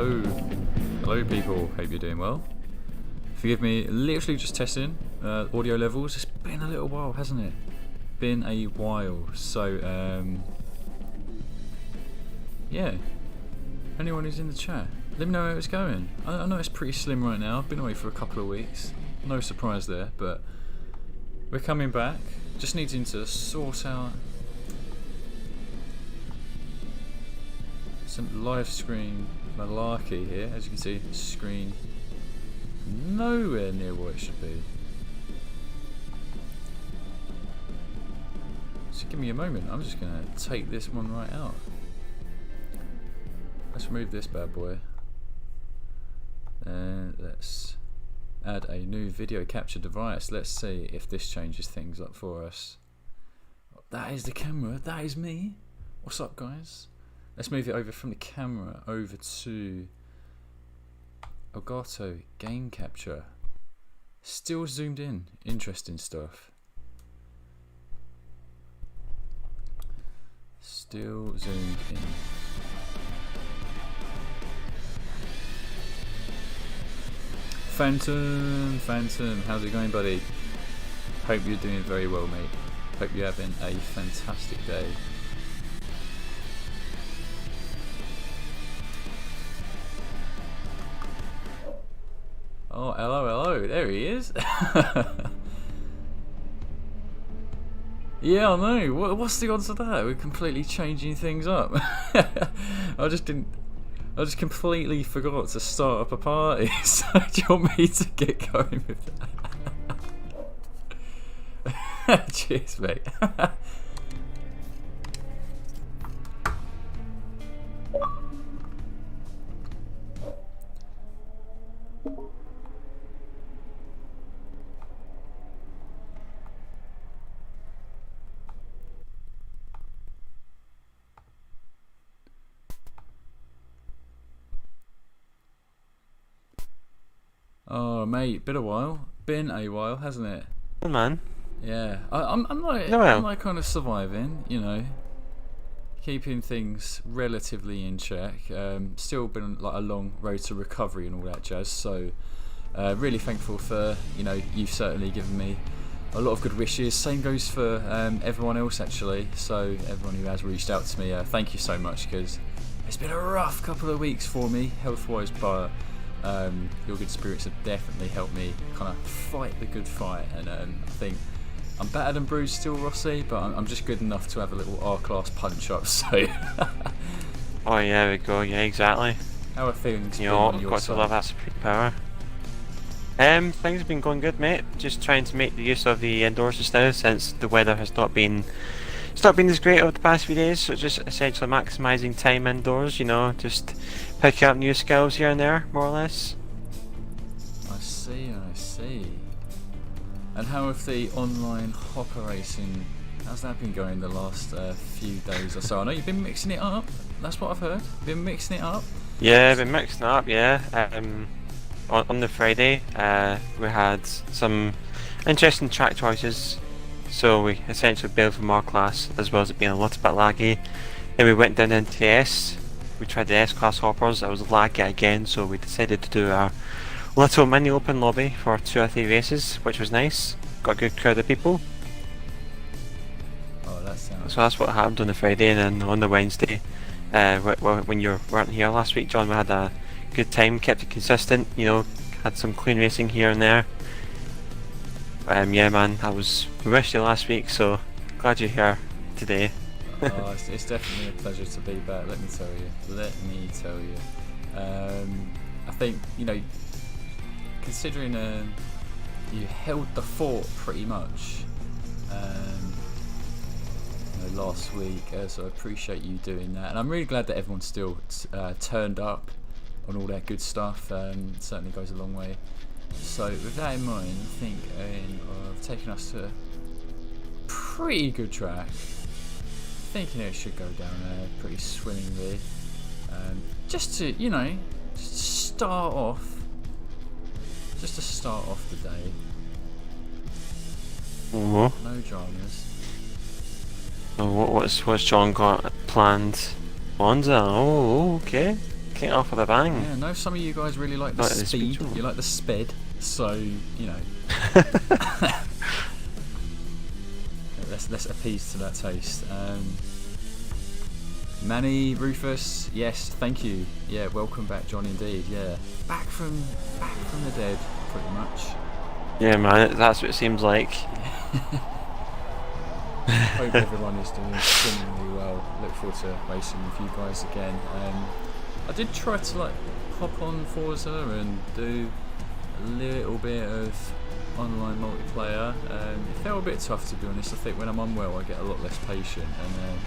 Hello. Hello people, hope you're doing well. Forgive me, literally just testing audio levels. It's been a little while, hasn't it? Been a while. So, yeah. Anyone who's in the chat, let me know how it's going. I know it's pretty slim right now. I've been away for a couple of weeks. No surprise there, but we're coming back. Just needing to sort out some live screen malarkey here. As you can see, screen nowhere near what it should be. So give me a moment. I'm just gonna take this one right out. Let's remove this bad boy. And let's add a new video capture device. Let's see if this changes things up for us. That is the camera. That is me. What's up, guys? Let's move it over from the camera over to Elgato Game Capture. Still zoomed in. Interesting stuff. Still zoomed in. Phantom, how's it going, buddy? Hope you're doing very well, mate. Hope you're having a fantastic day. Oh, hello, there he is. Yeah, I know. What's the odds of that? We're completely changing things up. I just completely forgot to start up a party. So do you want me to get going with that? Cheers, mate. Oh, mate, been a while, hasn't it? Oh, man. Yeah, I'm like kind of surviving, you know, keeping things relatively in check. Still been like a long road to recovery and all that jazz. So, really thankful for, you know, you've certainly given me a lot of good wishes. Same goes for everyone else actually. So everyone who has reached out to me, thank you so much, because it's been a rough couple of weeks for me health-wise, but your good spirits have definitely helped me kind of fight the good fight, and I think I'm better than bruised still, Rossi, but I'm just good enough to have a little R-class punch-up, so... Oh yeah, there we go, yeah, exactly. How are things? You know, got to love that supreme power. Things have been going good, mate. Just trying to make the use of the indoors just now, since the weather has not been as great over the past few days, so just essentially maximising time indoors, you know, just picking up new skills here and there, more or less. I see. And how have the online hopper racing, how's that been going the last few days or so? I know you've been mixing it up, that's what I've heard. Been mixing it up? Yeah, been mixing it up, yeah. On the Friday, we had some interesting track choices. So we essentially bailed from our class, as well as it being a little bit laggy. Then we went down into the S. We tried the S-class hoppers. It was laggy again, so we decided to do our little mini open lobby for 2 or 3 races, which was nice. Got a good crowd of people. Oh, that sounds... So that's what happened on the Friday, and then on the Wednesday, when you weren't here last week, John, we had a good time, kept it consistent, you know, had some clean racing here and there. Yeah, man, I missed you last week, so glad you're here today. Oh, it's definitely a pleasure to be back, let me tell you. I think, you know, considering you held the fort pretty much you know, last week, so I appreciate you doing that, and I'm really glad that everyone's still turned up on all that good stuff. Certainly goes a long way. So with that in mind, I think I've taken us to a pretty good track. Thinking it should go down there pretty swimmingly. Just to, you know, just to start off the day. No dramas. Oh, what's John got planned? Monza. Oh, okay. straight off with a bang. Yeah, no, some of you guys really like the speed. You like the sped, so you know. let's appease to that taste. Manny, Rufus, yes, thank you. Yeah, welcome back, John. Indeed, yeah, back from the dead, pretty much. Yeah, man, that's what it seems like. Hope everyone is doing extremely well. Look forward to racing with you guys again. I did try to like hop on Forza and do a little bit of online multiplayer. It felt a bit tough, to be honest. I think when I'm unwell I get a lot less patient, and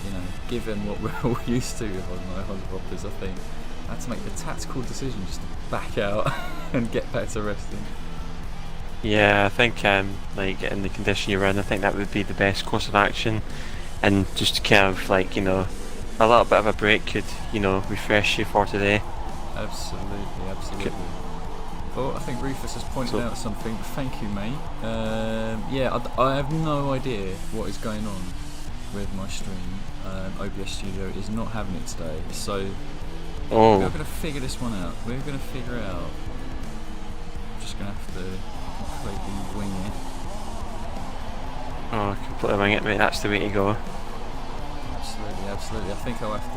you know, given what we're all used to with online hoppers, I think I had to make the tactical decision just to back out and get back to resting. Yeah, I think like in the condition you're in, I think that would be the best course of action, and just to kind of like, you know, a little bit of a break could, you know, refresh you for today. Absolutely. Oh, I think Rufus has pointed out something. Thank you, mate. Yeah, I have no idea what is going on with my stream. OBS Studio is not having it today, so we're going to figure this one out. We're going to figure it out. I'm just going to have to completely wing it. Oh, completely wing it, mate. That's the way to go. Absolutely. I think I'll have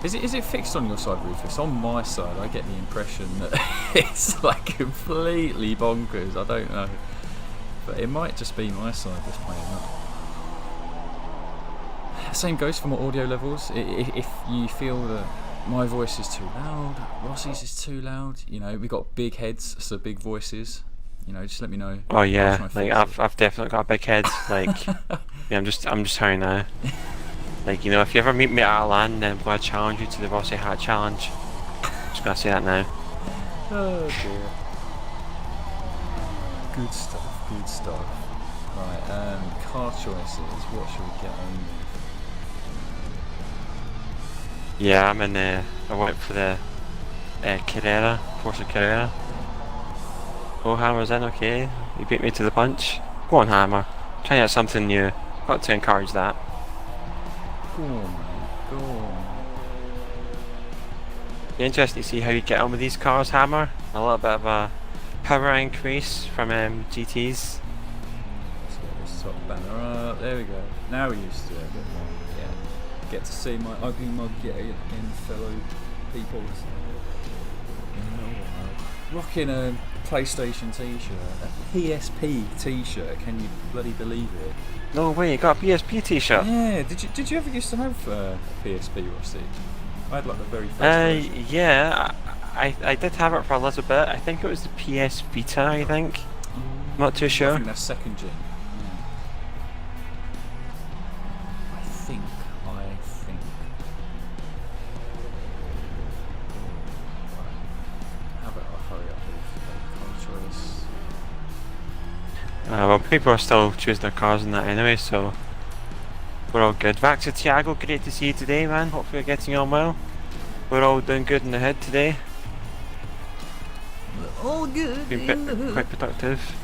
to. Is it fixed on your side, Rufus? On my side, I get the impression that it's like completely bonkers. I don't know, but it might just be my side that's playing up. Same goes for my audio levels. If you feel that my voice is too loud, Rossi's is too loud, you know, we got big heads, so big voices. You know, just let me know. Oh yeah, like I've definitely got a big head. Like, yeah, I'm just telling you now. Like, you know, if you ever meet me at Alan, then I'm going to challenge you to the Rossi Hat Challenge. I'm just going to say that now. Oh dear. Good stuff. Right, car choices. What should we get on? Yeah, I'm in I went for the Carrera, Forza Carrera. Oh, Hammer's in, okay. You beat me to the punch. Go on, Hammer. Try out something new. Got to encourage that. Go on, mate. Go on. Be interesting to see how you get on with these cars, Hammer. A little bit of a power increase from GTs. Let's get this top banner up. There we go. Now we're used to it a bit more. Yeah. Get to see my ugly mug yet again, fellow people. Rocking a PlayStation t-shirt, a PSP t-shirt. Can you bloody believe it? No way, you got a PSP t-shirt? Yeah. Did you ever used to have a PSP, Rossi? I had like the very first version. Yeah, I did have it for a little bit. I think it was the PS Vita, I think. Not too sure. I think that's second gen. Yeah. I think. How about I hurry up with the car choice? Well, people are still choosing their cars in that anyway, so we're all good. Back to Tiago, great to see you today, man. Hopefully you're getting on well. We're all doing good in the hood today. We're all good. Been quite productive.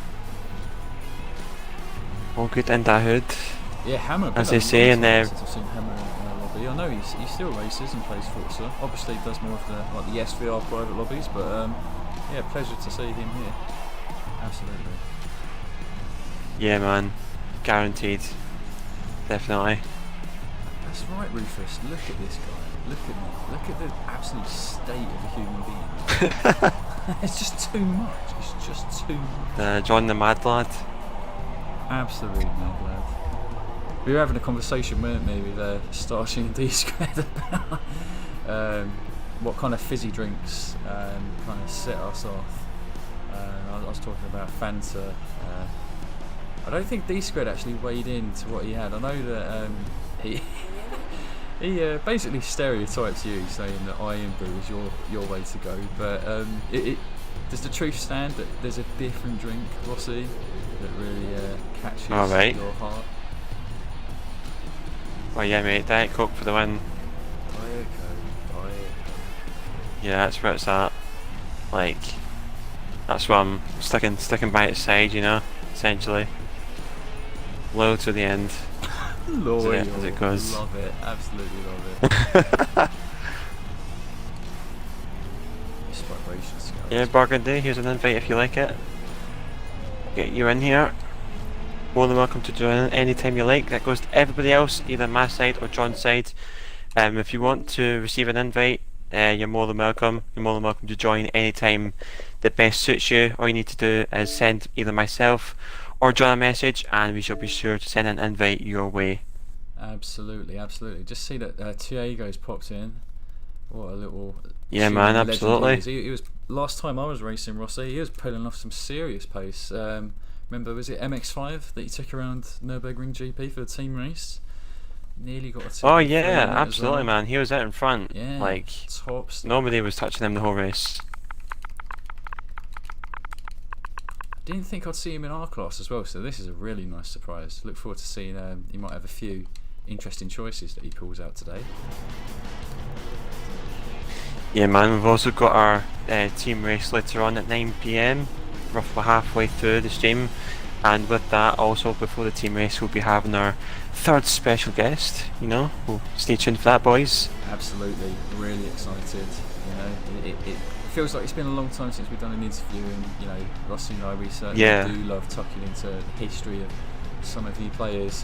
All good in the hood. Yeah, Hammer. As they say, and I've seen Hammer in the lobby. I know he still races and plays Forza. Obviously, does more of the SVR private lobbies, but yeah, pleasure to see him here. Absolutely. Yeah, man. Guaranteed. Definitely. That's right, Rufus. Look at this guy. Look at me. Look at the absolute state of a human being. It's just too much. It's just too much. John the Mad Lad. Absolute mad lad. We were having a conversation, weren't we, with Starshing and D-Squared about what kind of fizzy drinks kind of set us off. I was talking about Fanta. I don't think D-Squared actually weighed into what he had. I know that he basically stereotypes you, saying that Iron Brew is your way to go. But does the truth stand that there's a different drink, Rossi, that really catches your heart? Oh yeah, mate. Diet Coke for the win. Diet Coke. Yeah, that's where it's at. Like, that's what I'm sticking by its side, you know, essentially. Loyal to the end. Loyal. As it goes. Love it. Absolutely love it. Yeah, Burgundy, here's an invite if you like it. Get you in here. More than welcome to join anytime you like. That goes to everybody else, either my side or John's side. If you want to receive an invite, you're more than welcome. You're more than welcome to join anytime that best suits you. All you need to do is send either myself or John a message, and we shall be sure to send an invite your way. Absolutely, absolutely. Just see that Tiego's popped in. What a little... Yeah, man, absolutely. He was last time I was racing Rossi, he was pulling off some serious pace. Remember, was it MX5 that he took around Nürburgring GP for the team race? Nearly got a team. Oh yeah, absolutely, well. Man. He was out in front. Yeah, like tops. Nobody was touching him the whole race. Didn't think I'd see him in our class as well, so this is a really nice surprise. Look forward to seeing. He might have a few interesting choices that he pulls out today. Yeah, man. We've also got our team race later on at 9 PM, roughly halfway through the stream, and with that, also before the team race, we'll be having our third special guest. You know, we'll stay tuned for that, boys. Absolutely, really excited. You know, it feels like it's been a long time since we've done an interview, and you know, Rossi and I, we certainly do love tucking into the history of some of you players.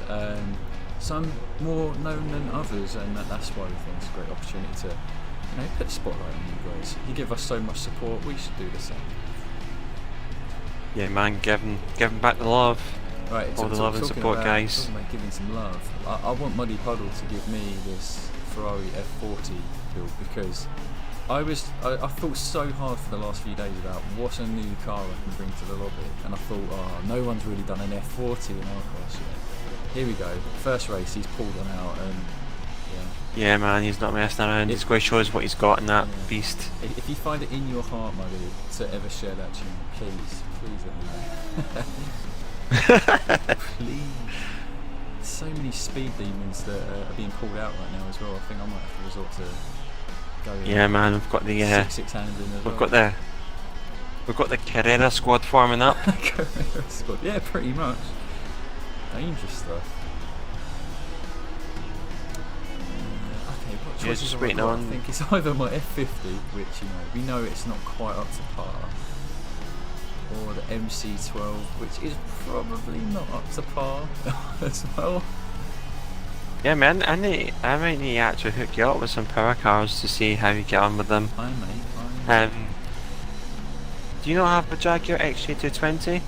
Some more known than others, and that's why we think it's a great opportunity to, you know, put the spotlight on you guys. You give us so much support, we should do the same. Yeah, man, giving back the love. Right, all the love and support, guys. Talking about giving some love, I want Muddy Puddle to give me this Ferrari F40 build, because I thought so hard for the last few days about what a new car I can bring to the lobby, and I thought, oh, no one's really done an F40 in our class yet. Here we go, first race, he's pulled one out, and yeah, man, he's not messing around. He's going to show us what he's got in that beast. If you find it in your heart, Muddy, to ever share that tune, please let me know. Please. So many speed demons that are being pulled out right now as well. I think I might have to resort to going. Yeah, man, we've got the six handling as we've got the Carrera squad forming up. Carrera squad, yeah, pretty much. Dangerous stuff. Just waiting on. I think it's either my F50, which, you know, we know it's not quite up to par, or the MC12, which is probably not up to par as well. Yeah, man, I might need to actually hook you up with some power cars to see how you get on with them. Fine, mate. Do you not have a Jaguar XJ220?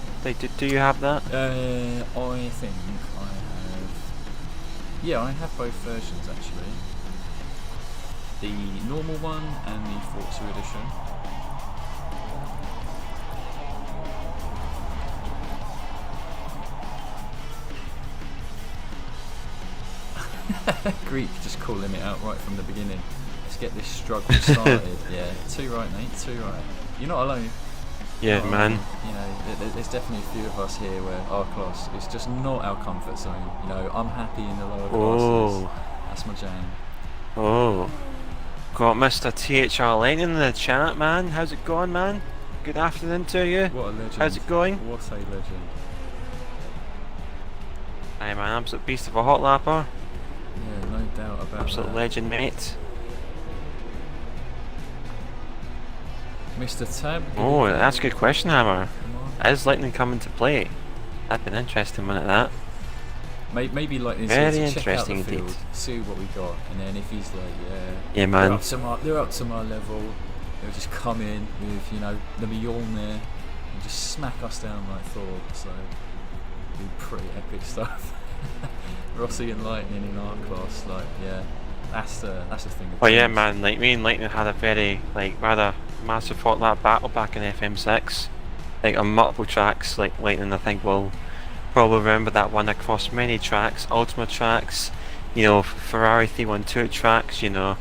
Do you have that? I think I have. Yeah, I have both versions actually. The normal one and the Forza edition. Greek just calling it out right from the beginning. Let's get this struggle started. Yeah, 2 right, mate, 2 right. You're not alone. Yeah, man. You know, there's definitely a few of us here where our class is just not our comfort zone. You know, I'm happy in the lower classes. That's my jam. Oh. Got Mr. THR Lightning in the chat, man. How's it going, man? Good afternoon to you. What a legend. How's it going? What a legend. Aye, man, absolute beast of a hot lapper. Yeah, no doubt about absolute that. Legend, mate. Mr. Tab. Oh, that's a good question, Hammer. Is Lightning coming to play? That'd be an interesting one at that. Maybe Lightning very to interesting check out the indeed. field, see what we got, and then if he's like, yeah, man, they're up to my level, they'll just come in with, you know, the Mjolnir and just smack us down like Thor. So it'd be pretty epic stuff. Rossi and Lightning in our class, like, yeah, that's the thing. Oh yeah, man, like me and Lightning had a very rather massive hot lap battle back in FM6, like on multiple tracks. Like Lightning, I think will probably remember that one across many tracks, Ultima tracks, you know, Ferrari 312 tracks, you know.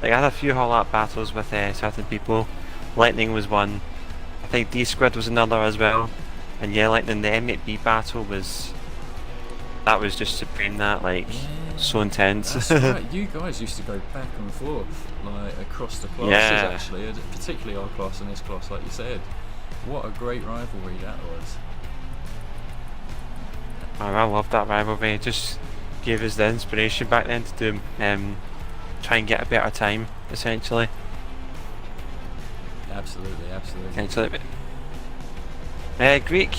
Like I had a few hot lap battles with certain people. Lightning was one. I think D-Squid was another as well. And yeah, Lightning, the M8B battle was just supreme. That so intense. That's right. You guys used to go back and forth like across the classes, actually, particularly our class and this class, like you said. What a great rivalry that was. Man, I love that rivalry. It just gave us the inspiration back then to do try and get a better time, essentially. Absolutely, absolutely. Absolutely. Greek,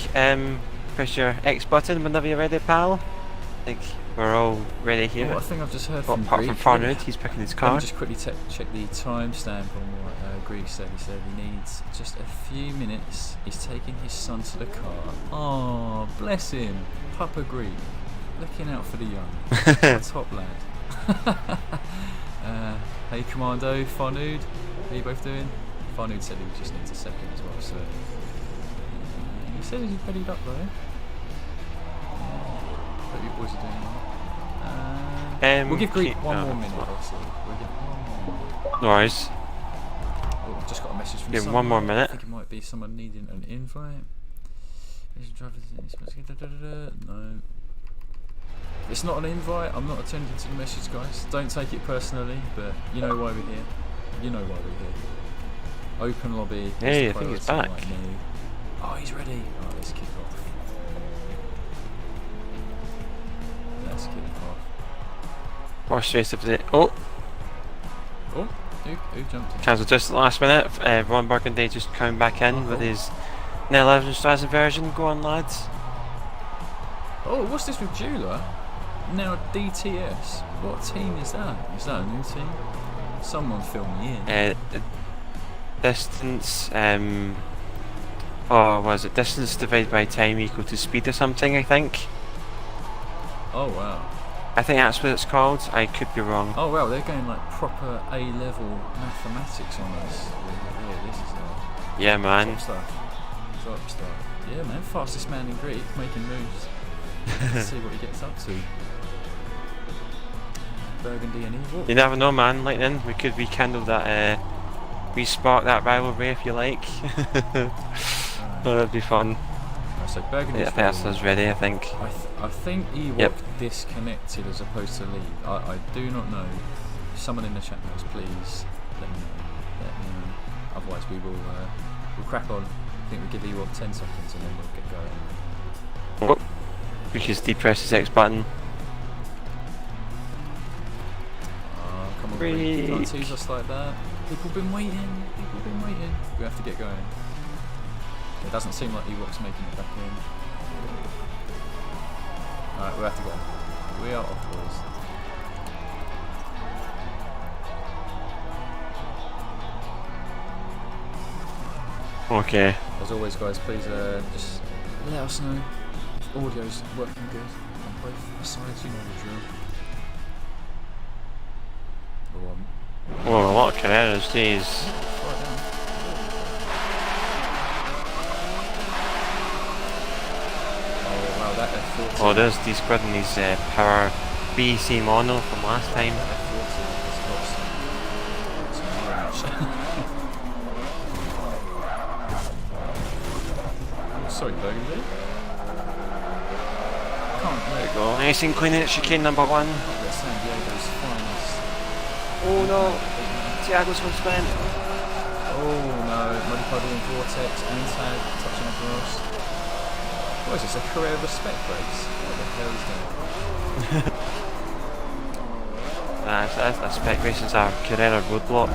push your X button whenever you're ready, pal. I think we're all ready here. I think I've just heard from apart Greek. from Farnood, he's picking his car. Let me just quickly check the timestamp on what Greek said. He said he needs just a few minutes. He's taking his son to the car. Oh, bless him. Papa Greek. Looking out for the young. Top lad. Hey Commando, Farnood. How are you both doing? Farnood said he just needs a second as well, so... he says he's readied up though. Hope you boys are doing well. We'll give Greek one more minute, obviously. We'll give one more minute. No worries. Oh, I've just got a message from give someone. 1 more minute. I think it might be someone needing an invite. No. It's not an invite. I'm not attending to the message, guys. Don't take it personally, but you know why we're here. You know why we're here. Open lobby. Hey, I think he's back. Like oh, he's ready. Oh, let's kick off. Let's kick off. First race of the... Oh! Oh, who jumped in? Cancelled just at the last minute. Ron Burgundy just coming back in with his Nell Evans Strazen version. Go on, lads. Oh, what's this with Jula? Now DTS. What team is that? Is that a new team? Someone fill me in. Distance, oh, was it distance divided by time equal to speed or something, I think? Oh, wow. I think that's what it's called. I could be wrong. Oh, wow, they're going like proper A-level mathematics on us. Yeah, this is yeah, man. Top stuff. Top stuff. Yeah, man. Fastest man in Greek, making moves. Let's see what he gets up to. Burgundy and Evil. You never know, man. Lightning, we could rekindle that, respark that rivalry if you like. That'd be fun. So Burgundy's yeah, that's ready, I think. I think Ewok disconnected as opposed to leave. I do not know. If someone in the chat knows, please let me know. Otherwise we will we'll crack on. I think we give Ewok 10 seconds and then we'll get going. Oh, we just depress his X button. Come on, Greek. Don't tease us like that. People been waiting. We have to get going. It doesn't seem like Ewok's making it back in. Alright, we have to go. We are off, boys. Okay. As always, guys, please just let us know if audio's working good on both sides. You know the drill. Oh, a lot of Carreras, jeez. Oh, there's de-squidding his power BC mono from last time. Sorry, Burgundy. There we go. Nice and clean at chicane number 1. Oh no, Thiago's going to spin. Oh no, Muddy Puddle and Vortex and Tag touching across. What is this, a career respect race? What the hell is that? That's spec race, it's our Carrera roadblock.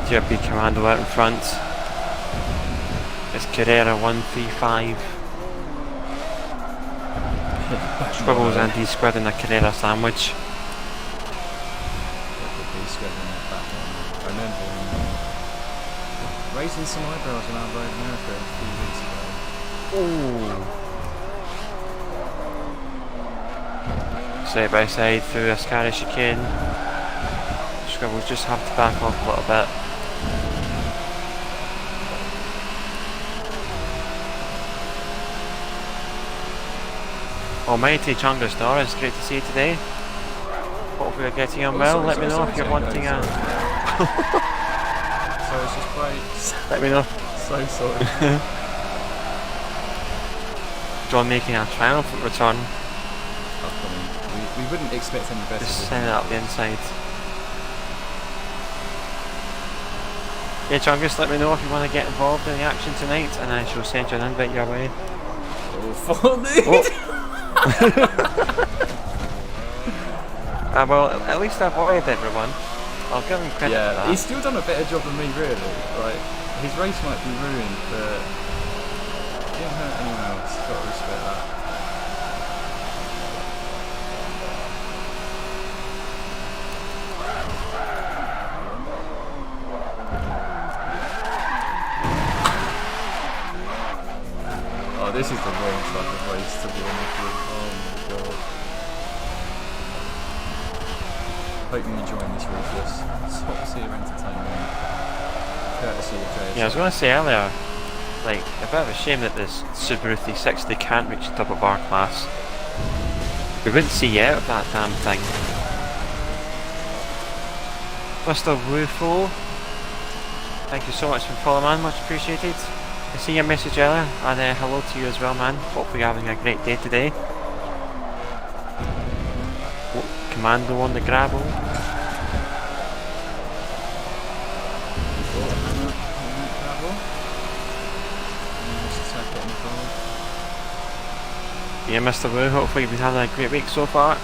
GP Commando out in front. It's Carrera 135. Squibbles and D-Squid in a Carrera sandwich. I remember raising some eyebrows when I rode America a few weeks ago. Side by side through a scary chicane. Squibbles just have to back off a little bit. Almighty Chunga Star, it's great to see you today. Hopefully you're getting on well. Let me know if you're wanting a... Sorry, it's just brakes. Let me know. So sorry. John making a triumphant return. We wouldn't expect any better. Just send it up the inside. Yeah, Chungus, let me know if you want to get involved in the action tonight and I shall send you an invite your way. Oh, funny! Oh. Well, at least I avoided everyone. I'll give him credit for that. He's still done a better job than me, really. Like, his race might be ruined, but he didn't hurt anyone else. Got to respect that. Oh, this is the wrong type of race to be honest with. Oh my god. Hope you're enjoying this, Rufus. Top tier entertainment. Courtesy of JSA. Yeah, I was going to say earlier, like, a bit of a shame that this Subaru 360 can't reach the top of our class. We wouldn't see you out of that damn thing. Mr. Rufo, thank you so much for following, man. Much appreciated. I see your message earlier, and hello to you as well, man. Hopefully you're having a great day today. Oh, Commando on the gravel. Yeah, Mr. Wu, hopefully you've been having a great week so far.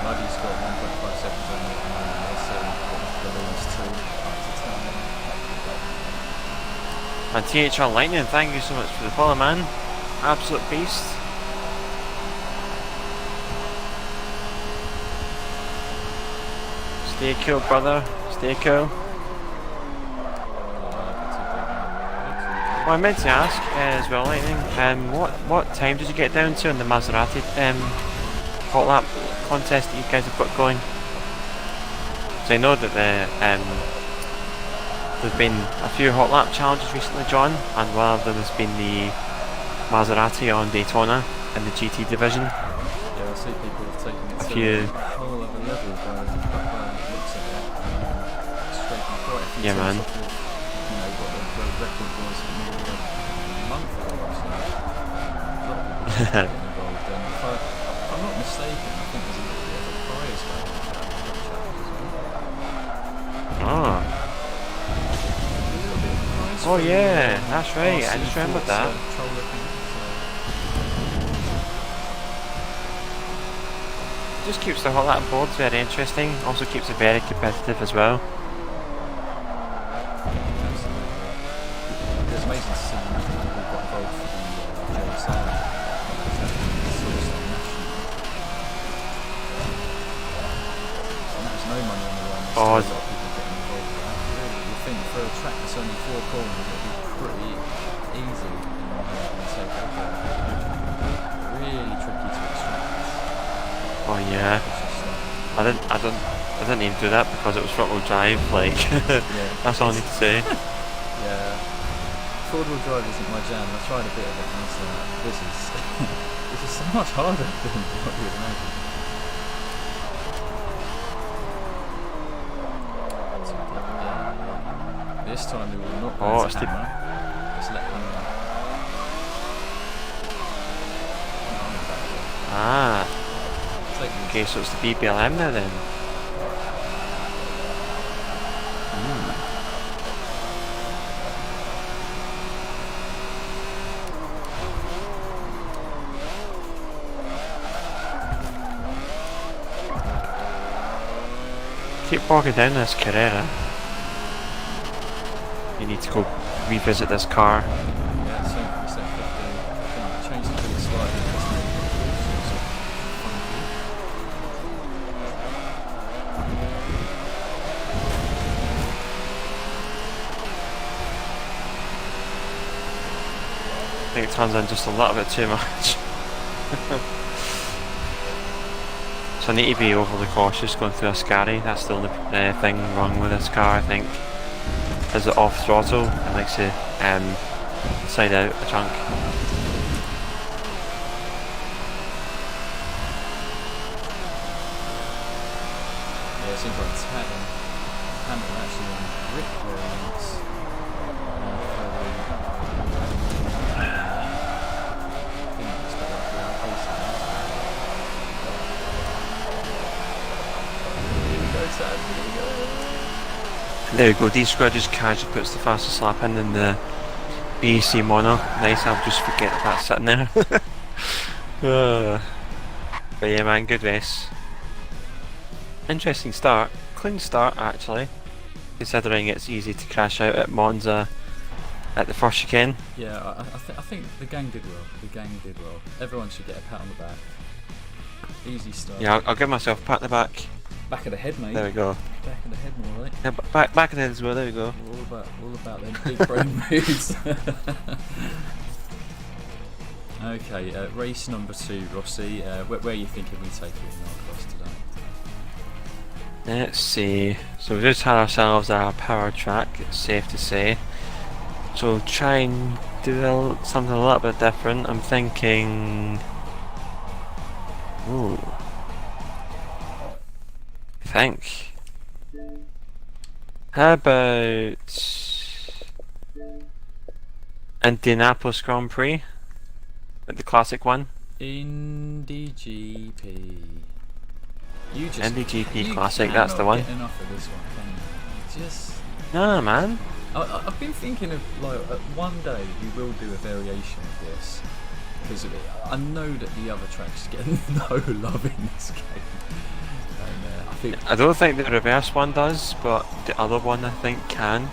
Muddy's got 1.5 seconds on it, and THR Lightning, thank you so much for the follow, man. Absolute beast. Stay cool, brother. Stay cool. Well, I meant to ask as well, Lightning, what time did you get down to in the Maserati hot lap contest that you guys have got going? So I know that there's been a few hot lap challenges recently, John, and one of them has been the Maserati on Daytona in the GT division. Yeah, I see people have taken it to a whole other level by the looks of it. Scraping quite a few man. Off of, you know, what the record was for nearly a month ago or so. A lot of people getting involved, and if I'm not mistaken, I think there's a little bit of a prize going on for that challenge as well. Oh. Oh yeah, that's right, I just remembered that. Just keeps the hot lap boards very interesting, also keeps it very competitive as well. Absolutely. It's amazing to see people got involved for the JSA. And that was no money on the run. There's still a lot of people getting involved with that. Really, you think for a track that's only 4 corners, it'll be pretty easy in take over. Really tricky to extract. Oh yeah. I didn't even do that because it was front wheel drive, like that's all I need to say. Yeah. Forward wheel drive isn't my jam. I tried a bit of it and I was like, this is so much harder than what you would imagine. This time we will not go to hammer. Just let hammer. Ah. Okay, so it's the BBLM now then. Keep walking down this Carrera. You need to go revisit this car. Yeah, same for the set 50. I think change the bit slightly. I think it turns in just a little bit too much. So I need to be overly cautious going through a Scary. That's the only thing wrong with this car, I think. Is it off throttle? It likes to side out a chunk. Yeah, it seems like it's Hamilton actually on grip variants. Didn't expect that to be outpacing. Here we go, Sad. Here we go. There we go, D-Square just casually puts the fastest lap in the BC mono. Nice, I'll just forget that sitting there. But yeah man, good race. Interesting start. Clean start actually, considering it's easy to crash out at Monza at the first chicane. Yeah, I think the gang did well. Everyone should get a pat on the back. Easy start. Yeah, I'll give myself a pat on the back. Back of the head, mate. There we go. Back of the head, more right. Yeah, back of the head as well. There we go. All about them big brain moves. Okay, race number 2, Rossi. Where are you thinking we take it in our class today? Let's see. So we just had ourselves a power track. It's safe to say. So we'll try and do something a little bit different. I'm thinking. Ooh. I think. How about Indianapolis Grand Prix? Like the classic one? Indy GP. Indy GP Classic, that's the one. Get enough of this one, can you? Just. Nah, man. I've been thinking of like one day we will do a variation of this because I know that the other tracks get no love in this game. And, I don't think the reverse one does, but the other one I think can.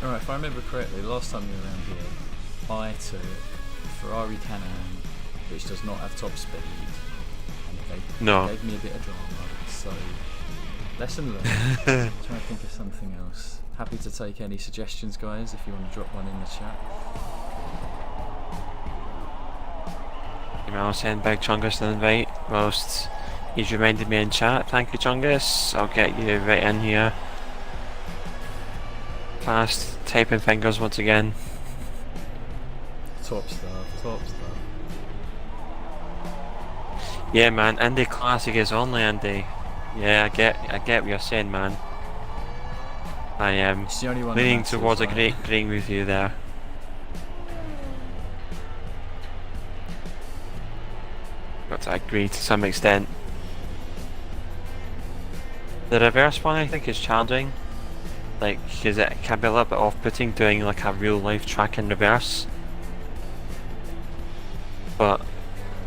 Alright, if I remember correctly, the last time we were around here, I took Ferrari Can-Am, which does not have top speed, and it gave me a bit of drama. So, lesson learned. Trying to think of something else. Happy to take any suggestions, guys, if you want to drop one in the chat. I'll send Big Chungus an invite whilst he's reminded me in chat. Thank you, Chungus. I'll get you right in here. Fast typing fingers once again. Top stuff. Yeah, man. Indy Classic is only Indy. Yeah, I get what you're saying, man. I am leaning towards agreeing with you there. Got to agree to some extent. The reverse one I think is challenging, like because it can be a little bit off-putting doing like a real life track in reverse. But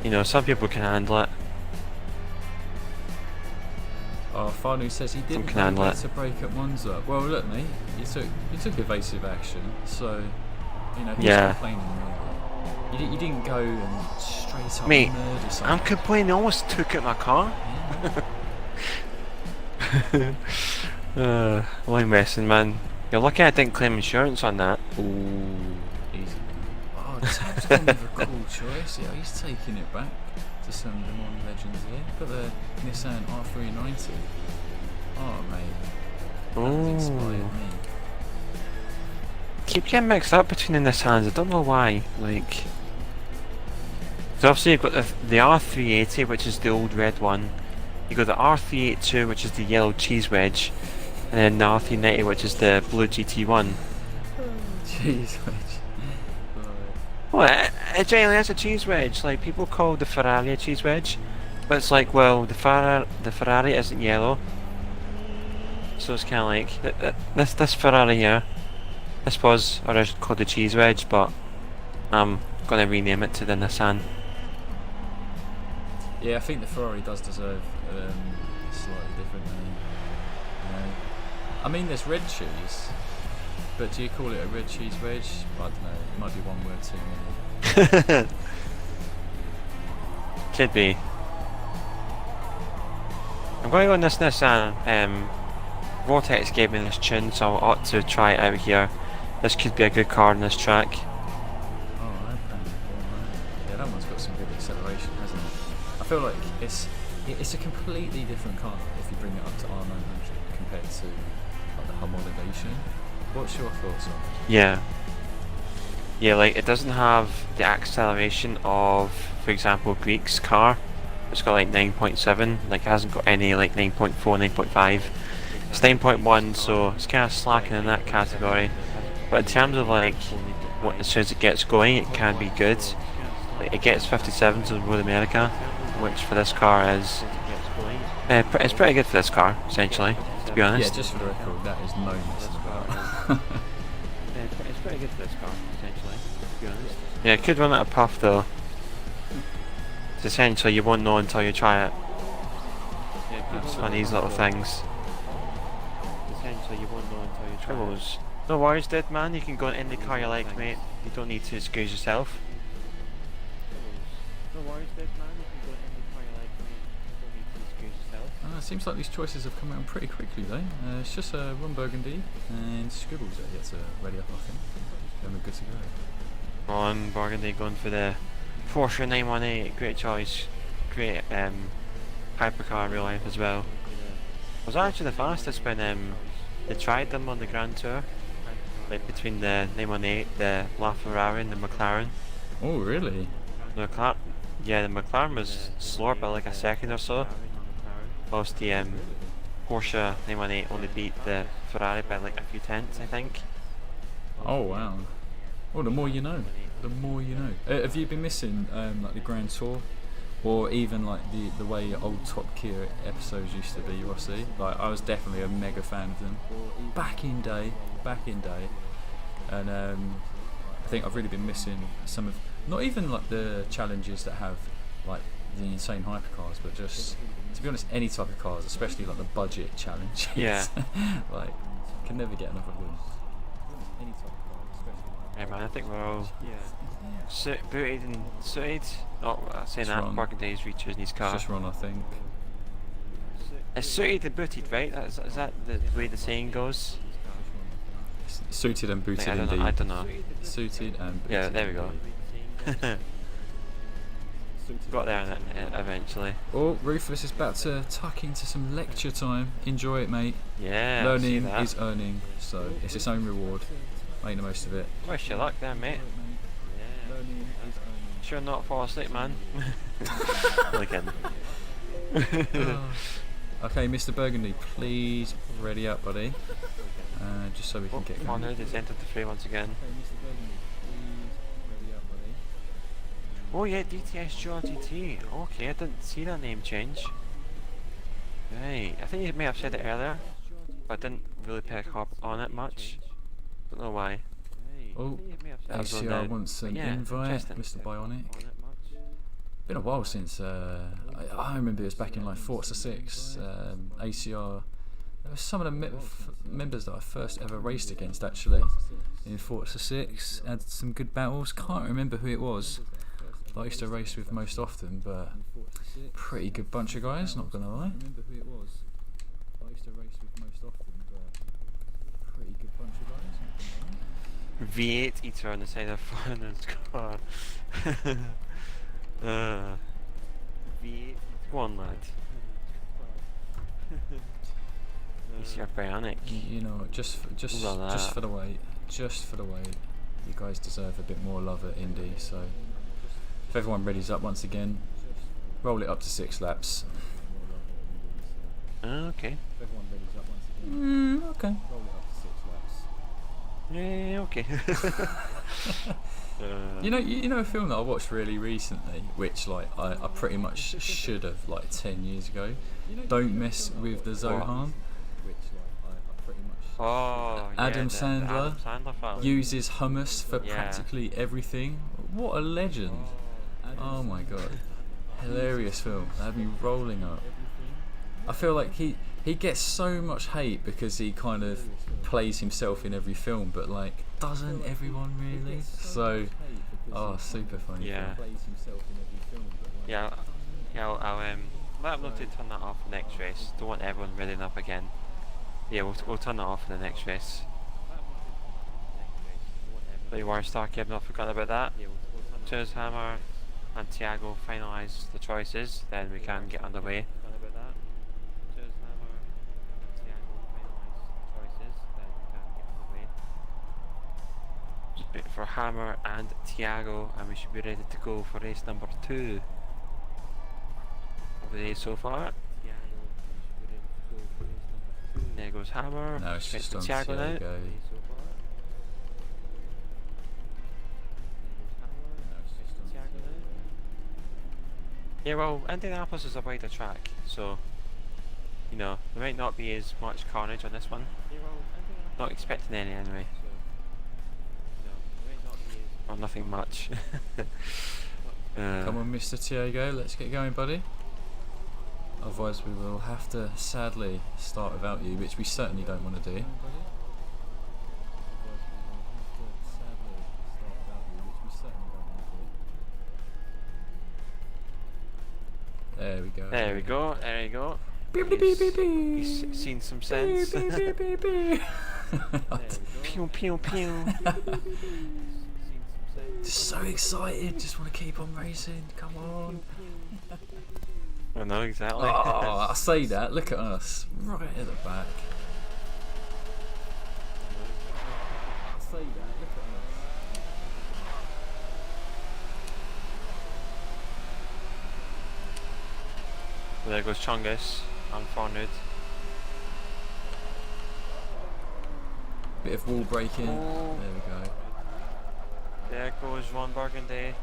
you know, some people can handle it. Oh, Fanu says he didn't know to break at Monza. Well, look, mate, you took evasive action, so you know he's complaining. Really. You didn't go and straight up murder someone. I'm complaining. I almost took out my car. I'm messing, man. You're lucky I didn't claim insurance on that. Ooh, easy. Oh, Tab's gone with a cool choice. Yeah, he's taking it back to some of the modern legends here. Got the Nissan R390. Oh, mate. That inspired me. Keep getting mixed up between the Nissans. I don't know why. Like, so obviously you've got the R380, which is the old red one. You got the R382, which is the yellow cheese wedge, and then the R390, which is the blue GT1. Cheese wedge. Well, it genuinely is a cheese wedge. Like, people call the Ferrari a cheese wedge, but it's like, well, the Ferrari isn't yellow, so it's kind of like this Ferrari here. This was originally called the cheese wedge, but I'm gonna rename it to the Nissan. Yeah, I think the Ferrari does deserve a slightly different name. I mean, there's red cheese, but do you call it a red cheese wedge? I don't know. It might be one word too many. Could be. I'm going to go on this Nissan. Vortex gave me this tune, so I ought to try it out here. This could be a good car on this track. Oh, I've done it before, right? Yeah, that one's got some good acceleration, hasn't it? I feel like it's a completely different car if you bring it up to R900 compared to like the homologation. What's your thoughts on it? Yeah, like it doesn't have the acceleration of, for example, Greek's car. It's got like 9.7, like it hasn't got any like 9.4, 9.5. It's 9.1, so it's kind of slacking in that category. But in terms of like, as soon as it gets going, it can be good. Like, it gets 57 to Road America, which for this car is it's pretty good for this car. Essentially, it's be honest. Yeah, just for the record, that is no messing about. It's pretty good for this car, essentially, to be honest. Yeah, it could run out of puff though. It's essentially you won't know until you try it. It's one of these little things. Essentially you won't know until you try it. No worries, dead man, you can go in any car you like, mate. You don't need to excuse yourself. No worries, dead man, you can go in any car you like, mate. You don't need to excuse yourself. It seems like these choices have come out pretty quickly though. It's just Ron Burgundy and Scribbles that gets ready up, I think. And we're good to go. Ron Burgundy going for the Porsche 918, great choice. Great hypercar in real life as well. It was actually the fastest when they tried them on the Grand Tour. Like between the 918, the LaFerrari and the McLaren. Oh really? The McLaren was slower by like a second or so. Whilst the Porsche 918 only beat the Ferrari by like a few tenths, I think. Oh wow. Well, the more you know. The more you know. Have you been missing like the Grand Tour? Or even like the way old Top Gear episodes used to be, Rossi? Like I was definitely a mega fan of them. Back in day. And I think I've really been missing some of, not even like the challenges that have like the insane hypercars, but just, to be honest, any type of cars, especially like the budget challenges. Yeah. Like, can never get enough of them. Yeah man, I think we're all booted and suited. Oh, saying that, Burgundy's rechoosing his car. It's just Ron, I think. It's suited and booted, right? Is that the way the saying goes? Suited and booted indeed. I don't know. Suited and booted. Yeah, there we go. Got there eventually. Oh, Rufus is about to tuck into some lecture time. Enjoy it, mate. Yeah. Learning is earning, so it's its own reward. Make the most of it. Wish you luck there, mate. Sure not fall asleep, man. Really kidding. Okay, Mr. Burgundy, please ready up, buddy. Just so we can get going. Honored has entered the fray once again. Oh yeah, DTS GT. Okay, I didn't see that name change. Right, I think you may have said it earlier, but I didn't really pick up on it much. Don't know why. Oh, ACR wants an invite, Mr. Bionic. Been a while since, I remember it was back in like Forza 6, ACR. There were some of the members that I first ever raced against actually, in Forza 6. Had some good battles, can't remember who it was that I used to race with most often, but pretty good bunch of guys, not gonna lie. V8 eater on the side of Fernand's car. V8, go on lad. He's your bionic. You know, just for the wait, you guys deserve a bit more love at Indy. So if everyone readies up once again, roll it up to 6 laps. Okay. Okay. Yeah, okay. You know a film that I watched really recently, which like I pretty much should have like 10 years ago. Don't Mess with the Zohan. Oh, Adam yeah, Sandler film. uses hummus for practically everything. What a legend! Oh my god, hilarious film. That had me rolling up. I feel like he gets so much hate because he kind of plays himself in every film, but like, doesn't everyone really? So, super funny. Yeah. I'll let them know to turn that off the next race. Don't want everyone reading up again. Yeah, we'll turn that off in the next race. But you want to start, I've not forgotten about that. As soon as Hammer and Thiago finalise the choices, then we can get underway. Just wait for Hammer and Thiago, and we should be ready to go for race number 2 of the day so far. There goes Hammer. No, it's just on Thiago now. Yeah, well, Indianapolis is a wider track, so you know, there might not be as much carnage on this one. Not expecting any anyway. Or nothing much. Come on, Mr. Tiago, let's get going, buddy. Otherwise we will have to sadly start without you, which we certainly don't want to do. There we go. There we go, there we go. He's seen some sense. Pew pew pew. Just so excited, just want to keep on racing, come on. I know exactly. Oh, I say that, look at us, right at the back. I say that, look at us. Well, there goes Chungus and Farnud. Bit of wall breaking, there we go. There goes Ron Burgundy.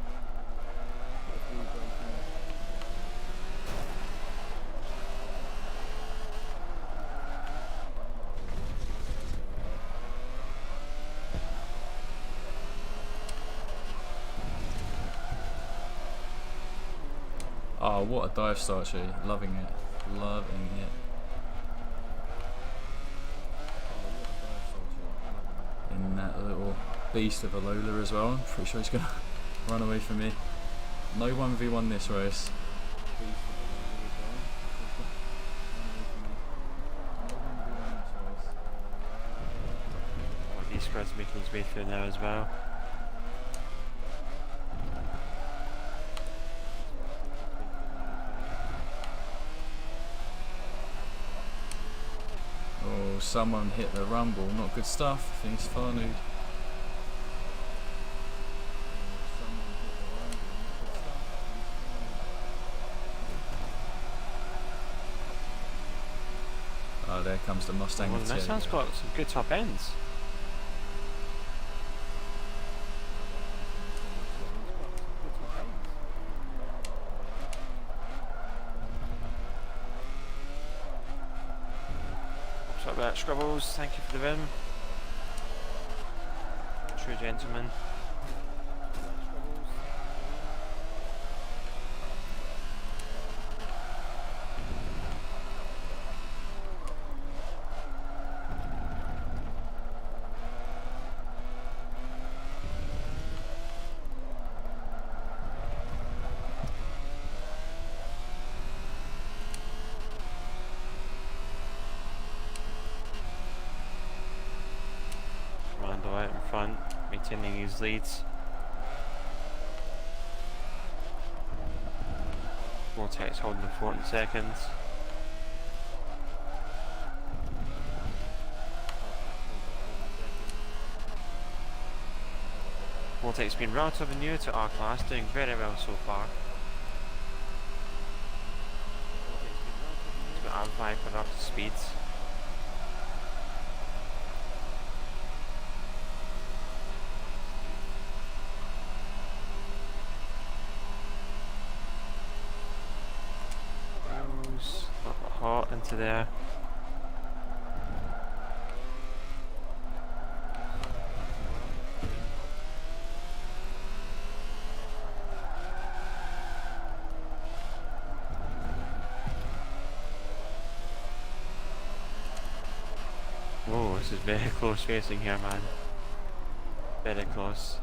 Oh, what a dive start, actually. Loving it. Loving it. In that little beast of a Lola as well. I'm pretty sure he's going to run away from me. No 1v1 this race. Oh, these squads making his way through now as well. Oh, someone hit the rumble. Not good stuff. I think it's Farnud. Oh, there comes the Mustang. Well, this one's got some good top ends. What's up there, Scribbles? Thank you for the rim. True gentleman. Out in front, maintaining his leads. Vortex holding the fort in seconds. Vortex been relatively new to our class, doing very well so far. He's got our Viper up to speed. Hot into there. Whoa, this is very close racing here, man. Very close.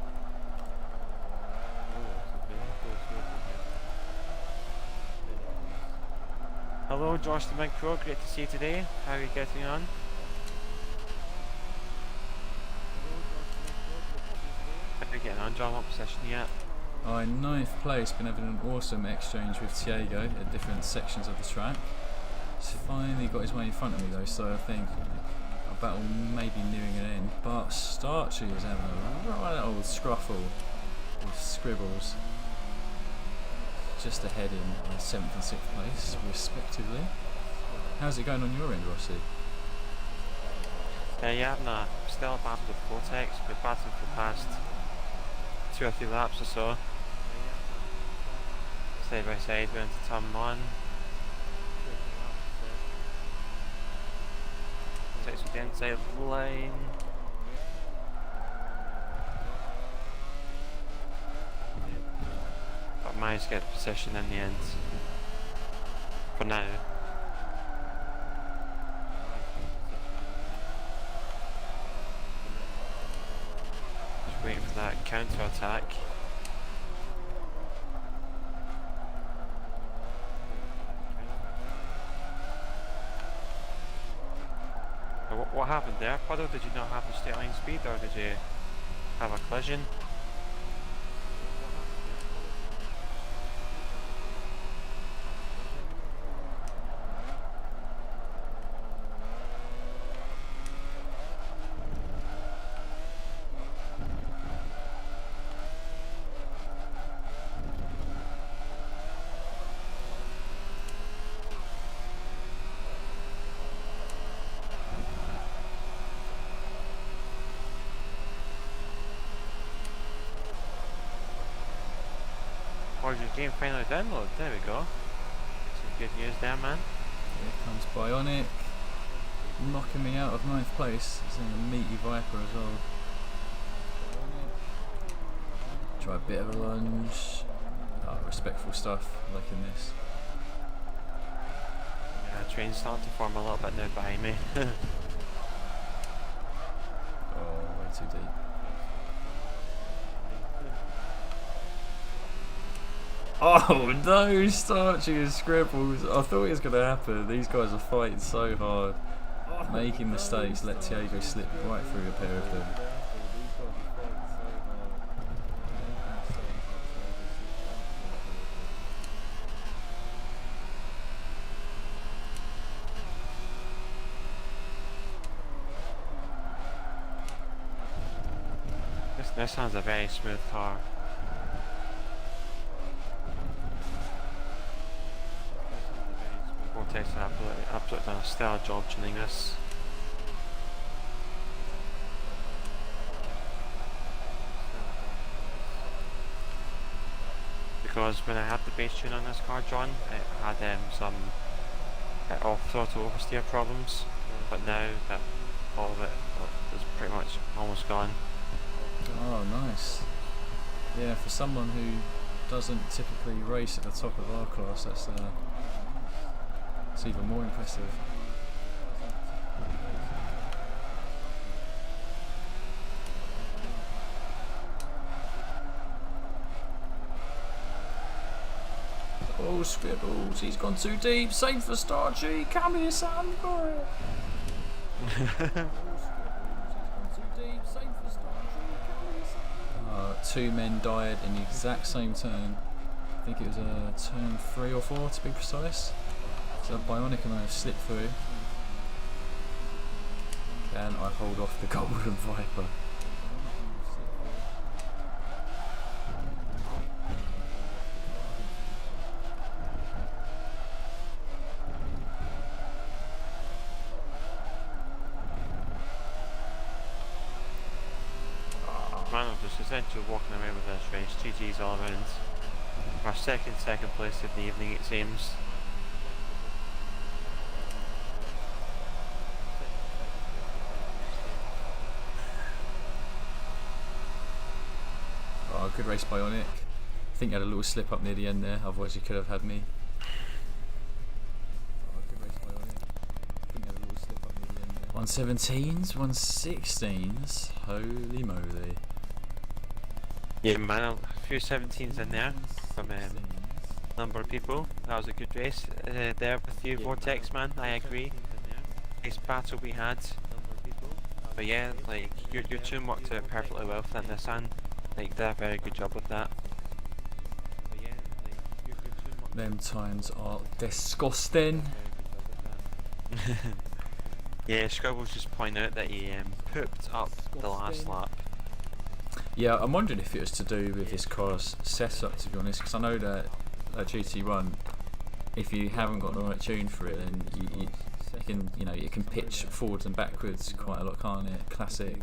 Hello Josh the Big Pro, great to see you today. How are you getting on? How are you getting on, John? What position are you at? Oh, in 9th place, been having an awesome exchange with Tiago at different sections of the track. He's finally got his way in front of me though, so I think our battle may be nearing an end. But Starchy is having a right old scruffle with Scribbles. Just ahead in 7th and 6th place, respectively. How's it going on your end, Rossi? Yeah, I'm still a battle with Vortex. We've battled for the past 2 or 3 laps or so. Side by side, we're into turn 1. the inside of the line. But managed to get position in the end. For now. Just waiting for that counter attack. What happened there, Puddle? Did you not have the straight line speed, or did you have a collision? Or your game finally download, there we go. Some good news there, man. Here comes Bionic, knocking me out of 9th place. He's in a meaty Viper as well. Try a bit of a lunge. Oh, respectful stuff, liking this. Yeah, train's starting to form a little bit now behind me. Oh, way too deep. Oh no, Starchy and Scribbles. I thought it was going to happen. These guys are fighting so hard. Making mistakes, let Tiago slip right through a pair of them. This sounds a very smooth car. Vortex absolutely done a stellar job tuning this. Because when I had the base tune on this car, John, it had some off-throttle oversteer problems, but now that all of it is pretty much almost gone. Oh, nice. Yeah, for someone who doesn't typically race at the top of our class, that's it's even more impressive. Oh, Scribbles, he's gone too deep. Save for Starchy. Come here, son. For it. 2 men died in the exact same turn. I think it was turn 3 or 4 to be precise. So Bionic and I have slipped through. Can I hold off the Golden Viper? Man, I'm just essentially walking away with this race. GG's all around. Our second place of the evening, it seems. Oh, good race, Bionic. I think you had a little slip up near the end there, otherwise you could have had me. Oh, good race, Bionic. I think you had a little slip up near the end there. 117s, 116s. Holy moly. Yeah, man, a few 17s in there from a number of people. That was a good race there with you, Vortex, man. I agree. Nice battle we had. But yeah, like your tune worked out perfectly well for that Nissan. Like, did a very good job with that. Them times are disgusting. Yeah, Scribbles just pointed out that he pooped up the last lap. Yeah, I'm wondering if it was to do with this car's setup, to be honest, because I know that GT1, if you haven't got the right tune for it, then you can, it can pitch forwards and backwards quite a lot, can't it? Classic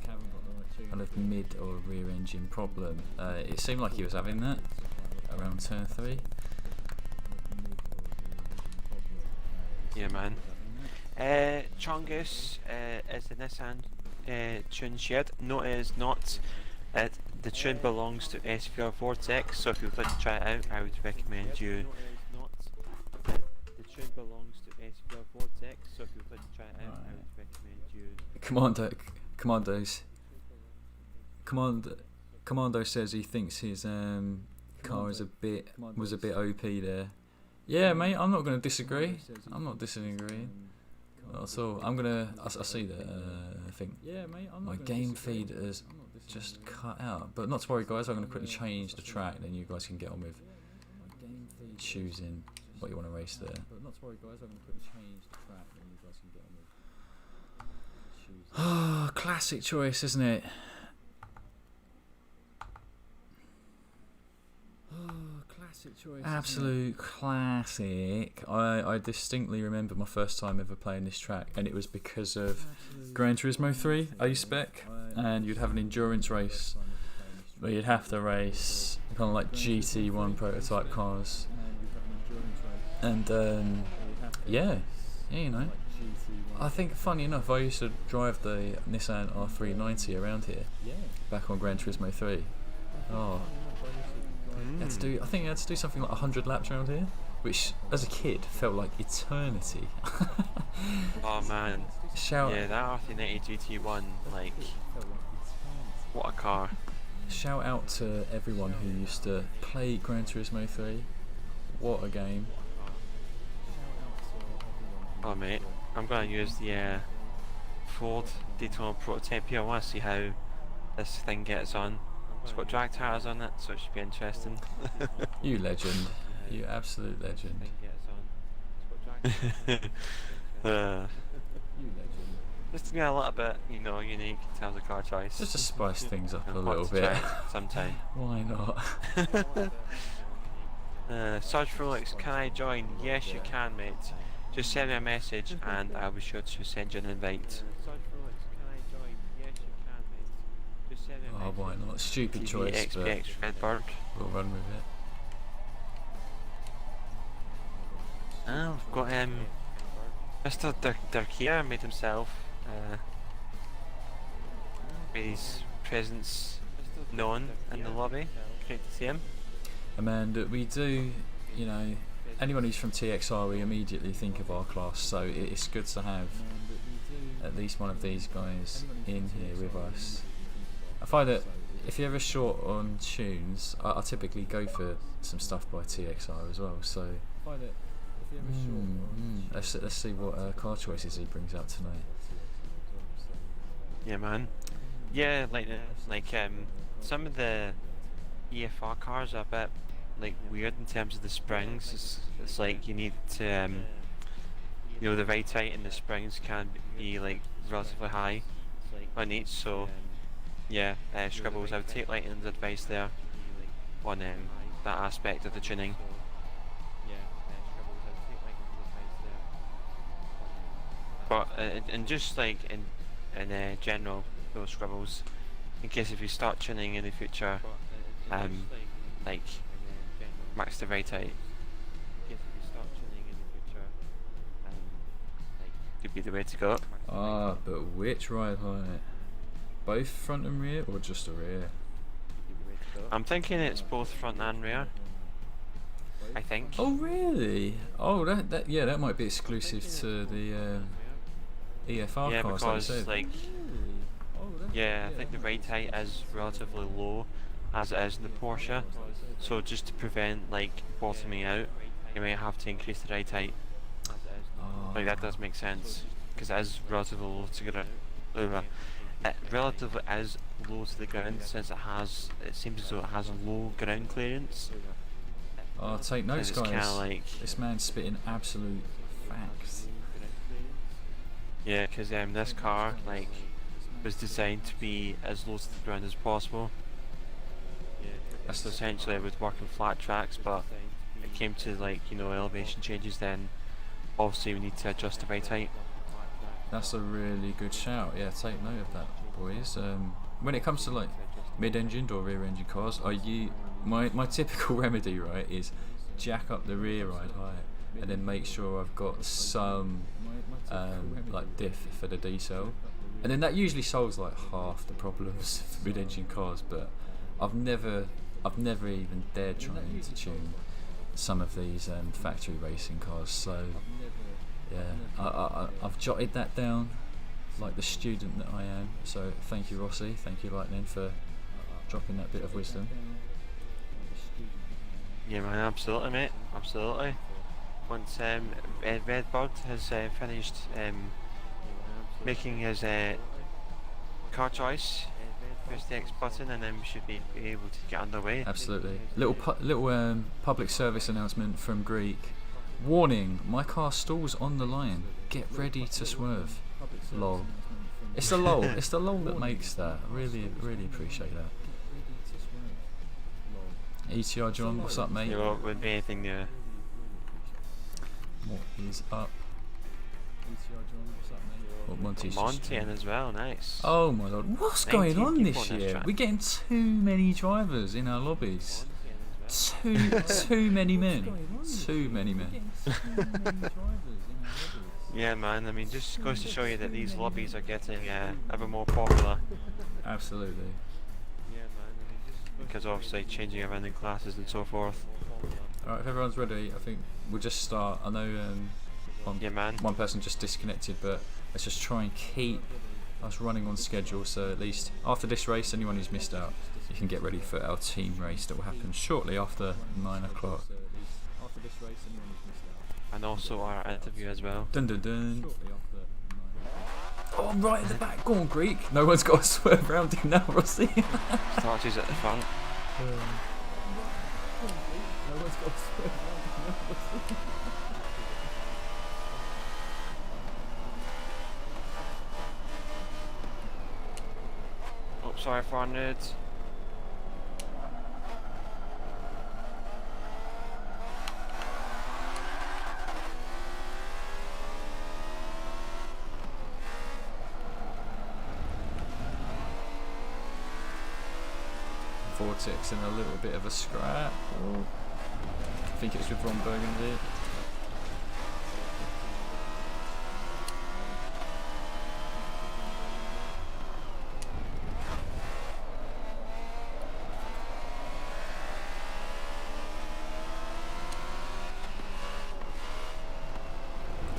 kind of mid or rear engine problem. It seemed like he was having that around turn 3. Yeah, man. Chongus is the Nissan tune shared. No, it is not. The tune belongs to SVR Vortex, so if you would like to try it out, I would recommend you. The tune belongs to SVR Vortex, so if you would like to try it out, I would recommend you. Commando says he thinks his car was a bit OP there. Yeah, mate, I'm not going to disagree. I'm not disagreeing. So I see that thing. Yeah, mate, my game feed is just cut out, but not to worry, guys. I'm going to quickly change the track, then you guys can get on with choosing what you want to race there. But not to worry, guys. I'm going to quickly change the track, then you guys can get on with choosing. Oh, classic choice, isn't it? Oh, classic choice. Absolute classic. I distinctly remember my first time ever playing this track, and it was because of Gran Turismo 3 A-Spec, and you'd have an endurance race where you'd have to race kind of like GT1 prototype cars. And yeah, you know. I think, funny enough, I used to drive the Nissan R390 around here back on Gran Turismo 3. Oh. I think you had to do something like 100 laps around here, which as a kid felt like eternity. Oh man. Yeah, that R390 GT1, like, what a car. Shout out to everyone who used to play Gran Turismo 3. What a game. Oh mate, I'm going to use the Ford Daytona prototype here. I want to see how this thing gets on. It's got drag tires on it, so it should be interesting. You legend. You absolute legend. Just to be a little bit, unique in terms of car choice. Just to spice things up a little bit. Sometime. Why not? Sarge Frolix, can I join? Yes, you can, mate. Just send me a message and I'll be sure to send you an invite. Oh, why not? Stupid choice, but Redberg. We'll run with it. We've got Mr. Dirkia made himself made his presence known in the lobby. Great to see him. And we do, anyone who's from TXR, we immediately think of our class, so it's good to have at least one of these guys in here with us. I find that if you're ever short on tunes, I typically go for some stuff by TXR as well. So let's see what car choices he brings out tonight. Yeah, man. Yeah, like some of the EFR cars are a bit weird in terms of the springs. It's like you need to the right height in the springs can be relatively high on each, so yeah, Scribbles, I would take Lightning's advice there on that aspect of the tuning. But and just in general, those Scribbles, in case if you start tuning in the future, max the right height. Could be the way to go. Ah, but which ride height? Both front and rear, or just the rear? I'm thinking it's both front and rear. I think. Oh really? Oh, that might be exclusive to the EFR cars. Yeah, because I think the right height is relatively low, as it is in the Porsche. So just to prevent bottoming out, you may have to increase the right height. That does make sense, because it is relatively low to get relatively is low to the ground, since it seems as though it has a low ground clearance. Oh, take notes, guys. This man's spitting absolute facts. Yeah, because this car was designed to be as low to the ground as possible. That's essentially with working flat tracks, but it came to elevation changes, then obviously we need to adjust the right height. That's a really good shout. Yeah, take note of that, boys. When it comes to mid-engined or rear-engine cars, my typical remedy, right, is jack up the rear ride height and then make sure I've got some like diff for the decel, and then that usually solves like half the problems for mid-engine cars. But I've never even dared trying to tune some of these factory racing cars. So yeah, I've jotted that down like the student that I am. So thank you, Rossi, thank you, Lightning, for dropping that bit of wisdom. Yeah, man, absolutely, mate, absolutely. Once Redbird has finished making his car choice, press the X button, and then we should be able to get underway. Absolutely. Little public service announcement from Greek. Warning: my car stalls on the line. Get ready to swerve. Lol. It's the lol. It's the lol that makes that. Really appreciate that. ETR John, what's up, mate? Yeah, well, wouldn't be anything new. What is up? What, Monty's Monty in as well, nice. Oh my lord, what's going on this year? We're getting too many drivers in our lobbies. Too many men. Too many men. Yeah, man, I mean, just goes to show you that these lobbies are getting ever more popular. Absolutely. Because obviously changing around in classes and so forth. Alright, if everyone's ready, I think we'll just start. I know one person just disconnected, but let's just try and keep us running on schedule, so at least after this race, anyone who's missed out, you can get ready for our team race that will happen shortly after 9 o'clock. And also our interview as well. Dun dun dun. Oh, I'm right at the back. Go on, Greek. No one's got to swerve around him now, Rossi. Starches at the front. No one's got to swerve around him now, Rossi. Oh, sorry for our nerds. Vortex in a little bit of a scrap. Oh. I think it was with Ron Burgundy.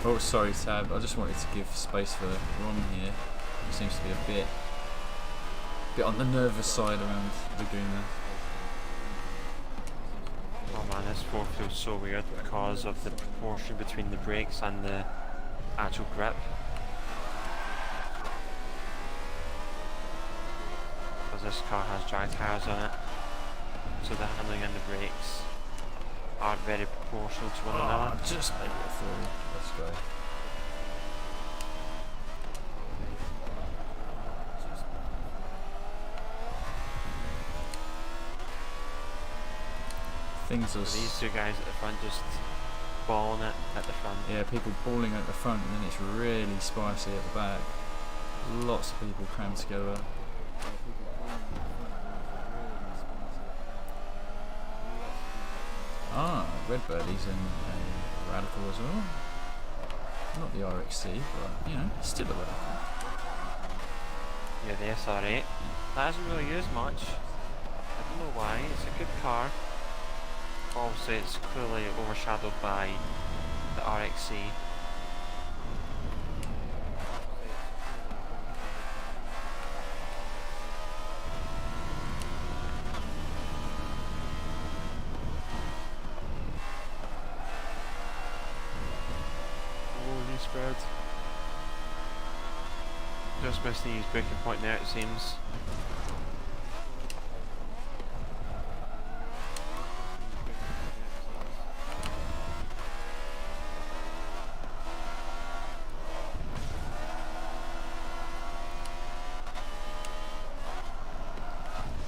Oh, sorry, Tab. I just wanted to give space for Ron here. He seems to be a bit on the nervous side around Laguna. Oh man, this floor feels so weird because of the proportion between the brakes and the actual grip. Because this car has dry tyres on it, so the handling and the brakes aren't very proportional to one another. Just maybe a 3. Let's go. These two guys at the front just balling it at the front. Yeah, people balling at the front, and then it's really spicy at the back. Lots of people crammed together. Ah, Redbird, he's in a Radical as well. Not the RXC, but you know, still a Radical. Yeah, the SR8. That hasn't really used much. I don't know why. It's a good car. Obviously, it's clearly overshadowed by the RXC. Holy spread. Just missing his braking point there, it seems.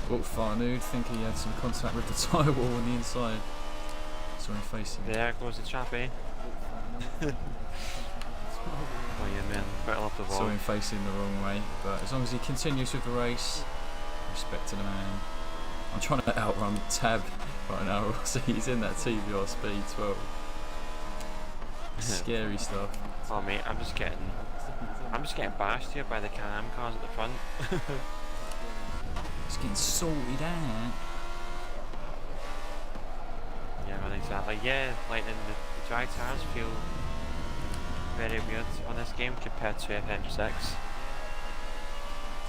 Oh, Farnood, think he had some contact with the tyre wall on the inside. Saw him facing. There goes the chappie. Oh yeah, man, better off the wall. Saw him facing the wrong way, but as long as he continues with the race, respect to the man. I'm trying to outrun Tab right now, so he's in that TVR speed 12. Scary stuff. Oh mate, I'm just getting bashed here by the Can-Am cars at the front. It's getting sorted out. Yeah, man, exactly. Yeah, like the drag tires feel very weird on this game compared to FM6.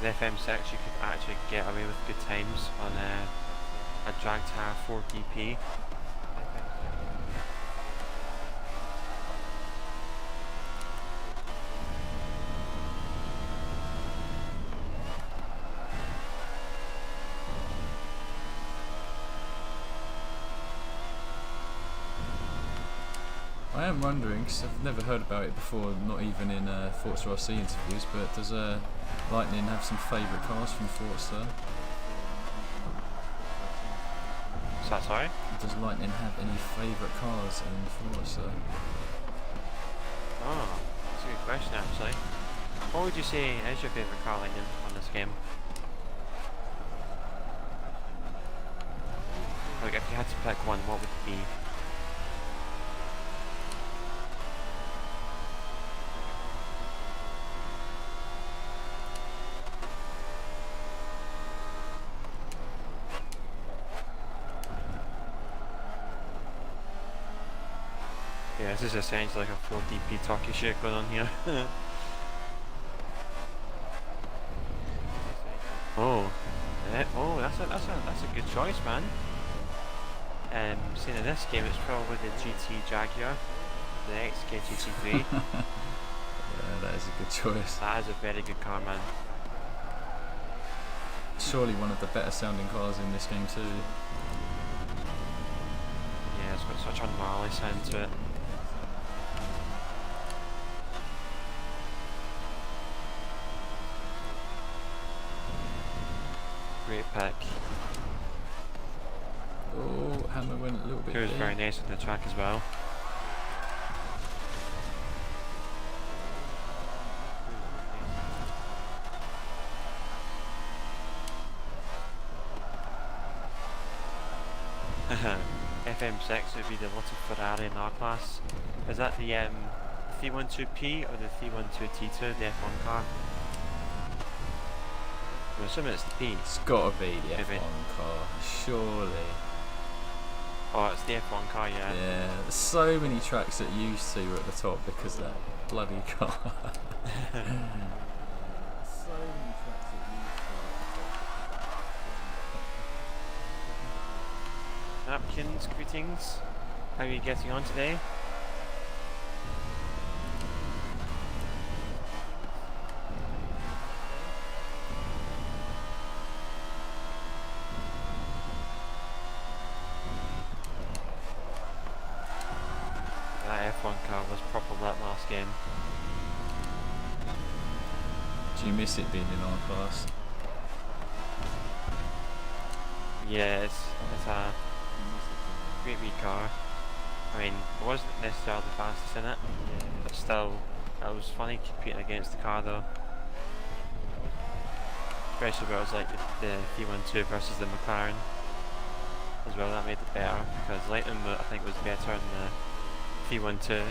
The FM6 you could actually get away with good times on a drag tire 4DP. I am wondering, because I've never heard about it before, not even in Forza RC interviews, but does Lightning have some favourite cars from Forza? Sorry? Does Lightning have any favourite cars in Forza? Oh, that's a good question actually. What would you say is your favourite car, Lightning, on this game? Like, if you had to pick one, what would it be? Yeah, this is essentially like a 4DP talkie shit going on here. Oh, that's a good choice, man. Seeing in this game, it's probably the GT Jaguar, the XK GT3. Yeah, that is a good choice. That is a very good car, man. Surely one of the better sounding cars in this game too. Yeah, it's got such a gnarly sound to it. Great pick. Oh, Hammer went a little bit He was big. very nice on the track as well. FM6 would be the little Ferrari in our class. Is that the 312P or the 312T2, the F1 car? I'm assuming it's the P. It's gotta be the Maybe. F1 car, surely. Oh, it's the F1 car, yeah. Yeah, there's so many tracks that used to at the top because of that bloody car. So many tracks that Napkins, greetings. How are you getting on today? That F1 car was proper lit last game. Do you miss it being in our class? Yeah, it's a great wee car. I mean, it wasn't necessarily the fastest in it, but still, it was funny competing against the car though. Especially where it was like the 312 versus the McLaren as well. That made it better because Lightning, I think, was better in the 312,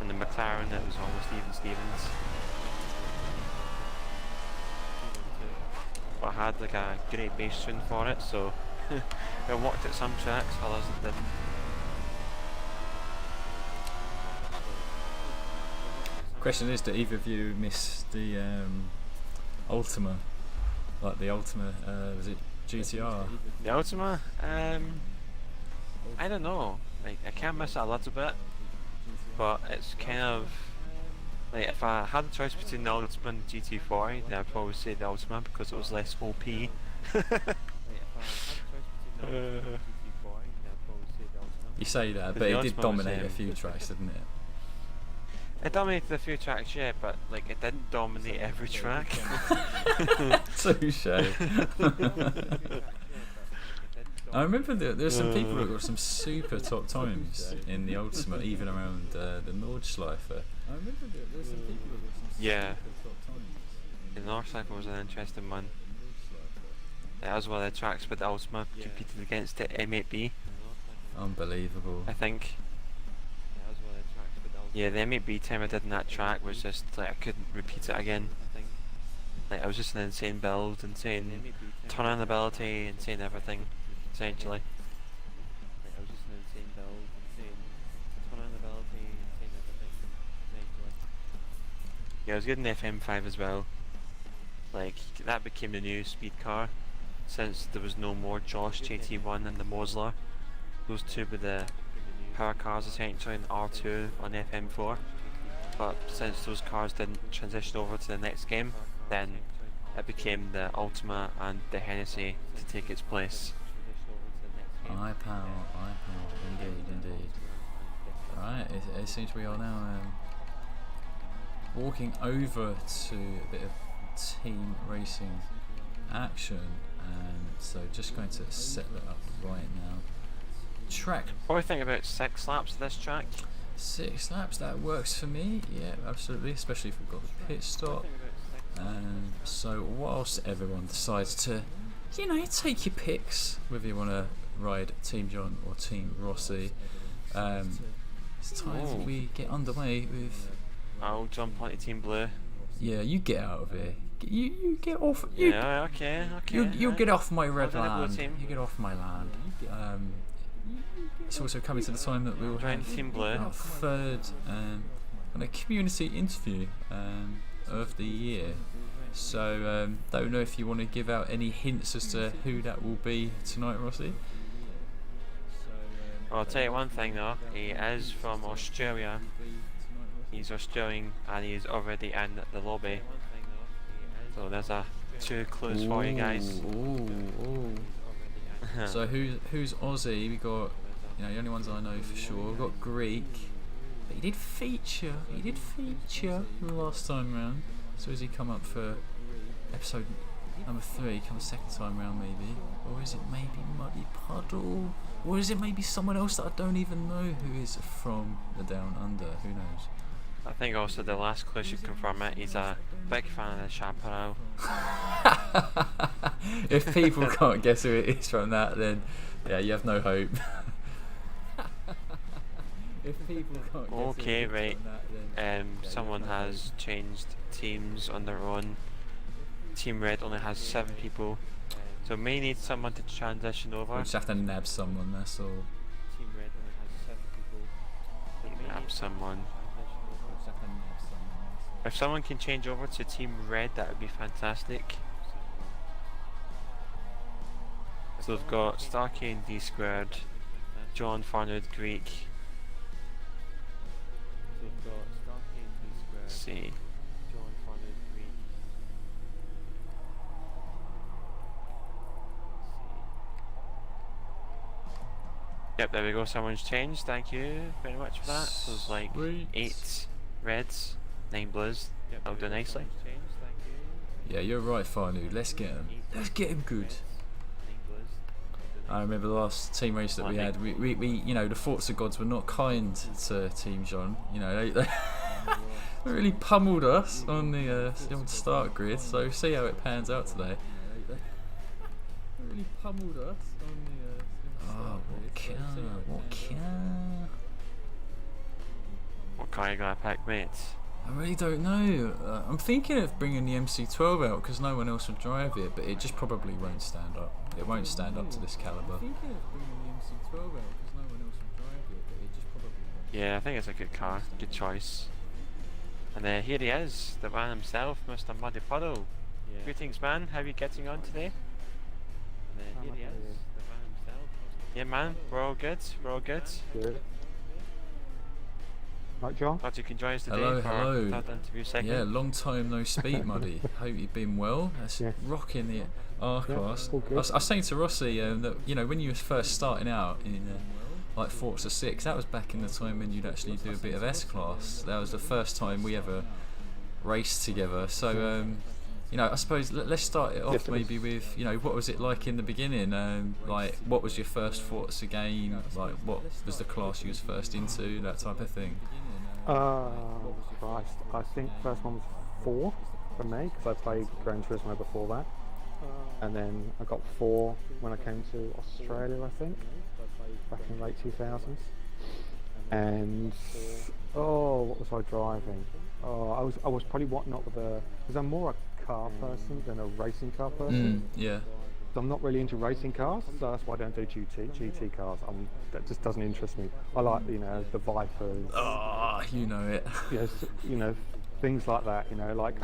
and the McLaren it was almost even Stevens. But I had like a great bass tune for it, so it worked at some tracks, others it didn't. Question is, do either of you miss the Ultima? Like the Ultima, was it GTR? The Ultima, I don't know. Like, I can miss it a little bit, but it's kind of like, if I had a choice between the Ultima and the GT40, then I'd probably say the Ultima because it was less OP. You say that, but it did dominate a few tracks, didn't it? It dominated a few tracks, yeah, but like it didn't dominate every track. Touche. I remember there were some people that got some super top times in the Ultimate, even around the Nordschleife. I remember there were some people that got some Yeah. super top times. The Nordschleife was an interesting one. That was one of the tracks with the Ultima competed against the M8B. Unbelievable. I think. Yeah, the MAB time I did in that track was just like I couldn't repeat it again. Like I was just an insane build, insane turn-on ability, insane everything, essentially. Yeah, I was good in FM5 as well. Like that became the new speed car, since there was no more Josh JT1 and the Mosler. Those two were the power cars essentially, and R2 on FM4. But since those cars didn't transition over to the next game, then it became the Ultima and the Hennessy to take its place. iPower, indeed. Right, it seems we are now walking over to a bit of team racing action, and so just going to set that up right now. Track. What do you think about 6 laps of this track? 6 laps, that works for me, yeah, absolutely, especially if we've got the pit stop. And so whilst everyone decides to, you know, take your picks, whether you want to ride Team John or Team Rossi, it's time that we get underway with... I'll jump onto Team Blue. Yeah, you get out of here. You get off. Yeah, okay. You get off my red land. You get off my land. It's also coming to the time that we will have Team Blue. Our third kind of community interview of the year. So don't know if you want to give out any hints as to who that will be tonight, Rossi. I'll tell you one thing though, he is from Australia. He's Australian and he's already in the lobby. So there's 2 clues for you guys. So who's Aussie? We got, you know, the only ones I know for sure. We've got Greek, but he did feature last time round. So has he come up for episode number 3? Come a second time round maybe, or is it maybe Muddy Puddle, or is it maybe someone else that I don't even know who is from the Down Under? Who knows? I think also the last clue should confirm it. He's a big fan of the Chaparral. If people can't guess who it is from that, then yeah, you have no hope. If people can't guess okay, who it is right. from that, then Someone has changed teams on their own. Team Red only has 7 people, so may need someone to transition over. We'll just have to nab someone. That's all. Team Red only has 7 people. Nab someone. If someone can change over to Team Red, that would be fantastic. So we've got Starkey and D Squared, John Farnwood Greek. Let's see. Yep, there we go, someone's changed, thank you very much for that. So there's like 8 reds, 9 blues, that'll do nicely. Yeah, you're right, Farnood. Let's get him good. I remember the last team race that we had, we you know, the Forza gods were not kind to Team John. You know, they really pummeled us on the start grid, so see how it pans out today. Really pummeled us on the What car you gonna pick, mate? I really don't know. I'm thinking of bringing the MC12 out because no one else would drive it, but it just probably won't stand up. It won't stand up to this caliber. Yeah, I think it's a good car, good choice. And here he is, the man himself, Mr. Muddy Puddle. Yeah. Greetings, man. How are you getting on today? And here he is, the man himself. Yeah, man. We're all good. We're all good. Good. Right, John? Glad you can join us today for our third interview segment. Yeah, long time no speak, Muddy. Hope you've been well. That's rocking the R-Class. Yeah, I was saying to Rossi that, you know, when you were first starting out in like Forza 6, that was back in the time when you'd actually do a bit of S-Class. That was the first time we ever raced together. So, you know, I suppose let's start it off maybe with, you know, what was it like in the beginning? Like, what was your first Forza game? Like, what was the class you was first into? That type of thing. Christ, I think first one was 4 for me because I played Gran Turismo before that, and then I got 4 when I came to Australia, I think, back in the late 2000s, And what was I driving? I was probably not because I'm more a car person than a racing car person. Yeah. So I'm not really into racing cars, so that's why I don't do GT cars. That just doesn't interest me. I like the Vipers. Oh, you know it. Yes, things like that. Like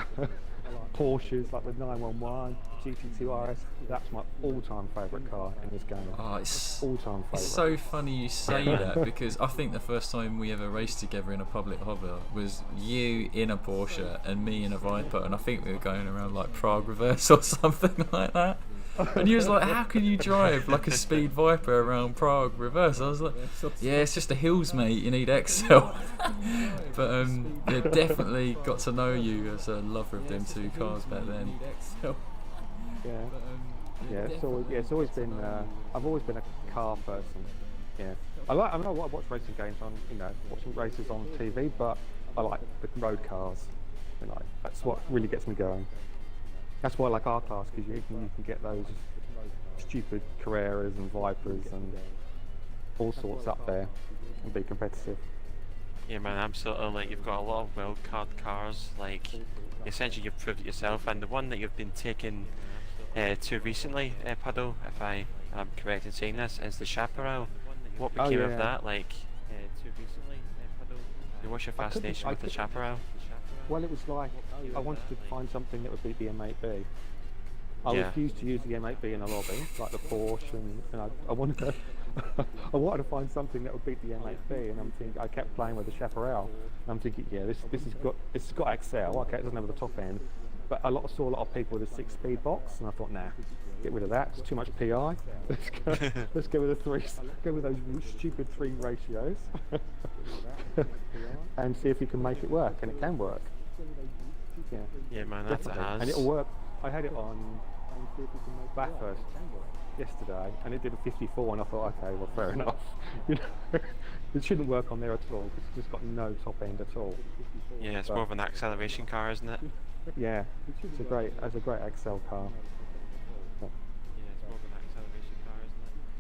Porsches, like the 911, GT2 RS. That's my all-time favourite car in this game. Oh, it's all-time favourite. It's so funny you say that because I think the first time we ever raced together in a public hobby was you in a Porsche and me in a Viper, and I think we were going around like Prague reverse or something like that. And he was like, how can you drive like a speed Viper around Prague reverse? I was like, yeah, it's just the hills, mate, you need Excel. But yeah, definitely got to know you as a lover of them two cars back then. It's always been I've always been a car person. Yeah, I watch racing games on watching races on TV, but I like the road cars. That's what really gets me going. That's why I like R-Class, because you can get those stupid Carreras and Vipers and all sorts up there and be competitive. Yeah, man, absolutely. Like, you've got a lot of wild-card cars. Like, essentially, you've proved it yourself. And the one that you've been taken to recently, Puddle, if I am correct in saying this, is the Chaparral. What became of that? Like, too recently, Puddle? What's your fascination with the Chaparral? Well, it was like I wanted to find something that would beat the M8B. I refused to use the M8B in a lobby, like the Porsche, and I wanted to. I wanted to find something that would beat the M8B, and I kept playing with the Chaparral. And I'm thinking, it's got Excel. Okay, it doesn't have the top end, but I saw a lot of people with a 6-speed box, and I thought, nah, get rid of that. It's too much PI. Let's go with a 3. Go with those stupid 3 ratios, and see if you can make it work, and it can work. Yeah, man, that's a has. And it'll work. I had it on Bathurst yesterday, and it did a 54, and I thought, okay, well, fair enough. It shouldn't work on there at all, because it's just got no top end at all. Yeah, it's more of an acceleration car, isn't it? Yeah, it's a great Excel car.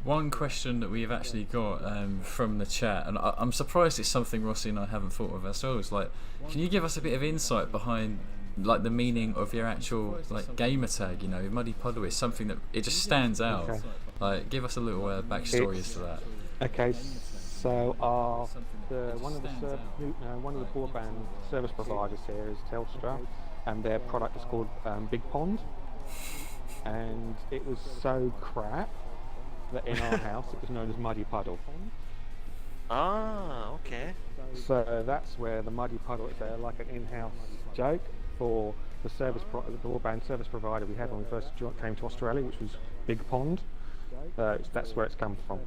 One question that we've actually got from the chat, and I'm surprised it's something Rossi and I haven't thought of ourselves. Like, can you give us a bit of insight behind, like, the meaning of your actual gamer tag? Muddy Puddle is something that it just stands out. Okay. Like, give us a little backstory as to that. Okay, so one of the broadband service providers here is Telstra, and their product is called Big Pond, and it was so crap that in our house it was known as Muddy Puddle. Ah, okay. So that's where the Muddy Puddle is like an in-house joke for the broadband service provider we had when we first came to Australia, which was Big Pond. That's where it's come from.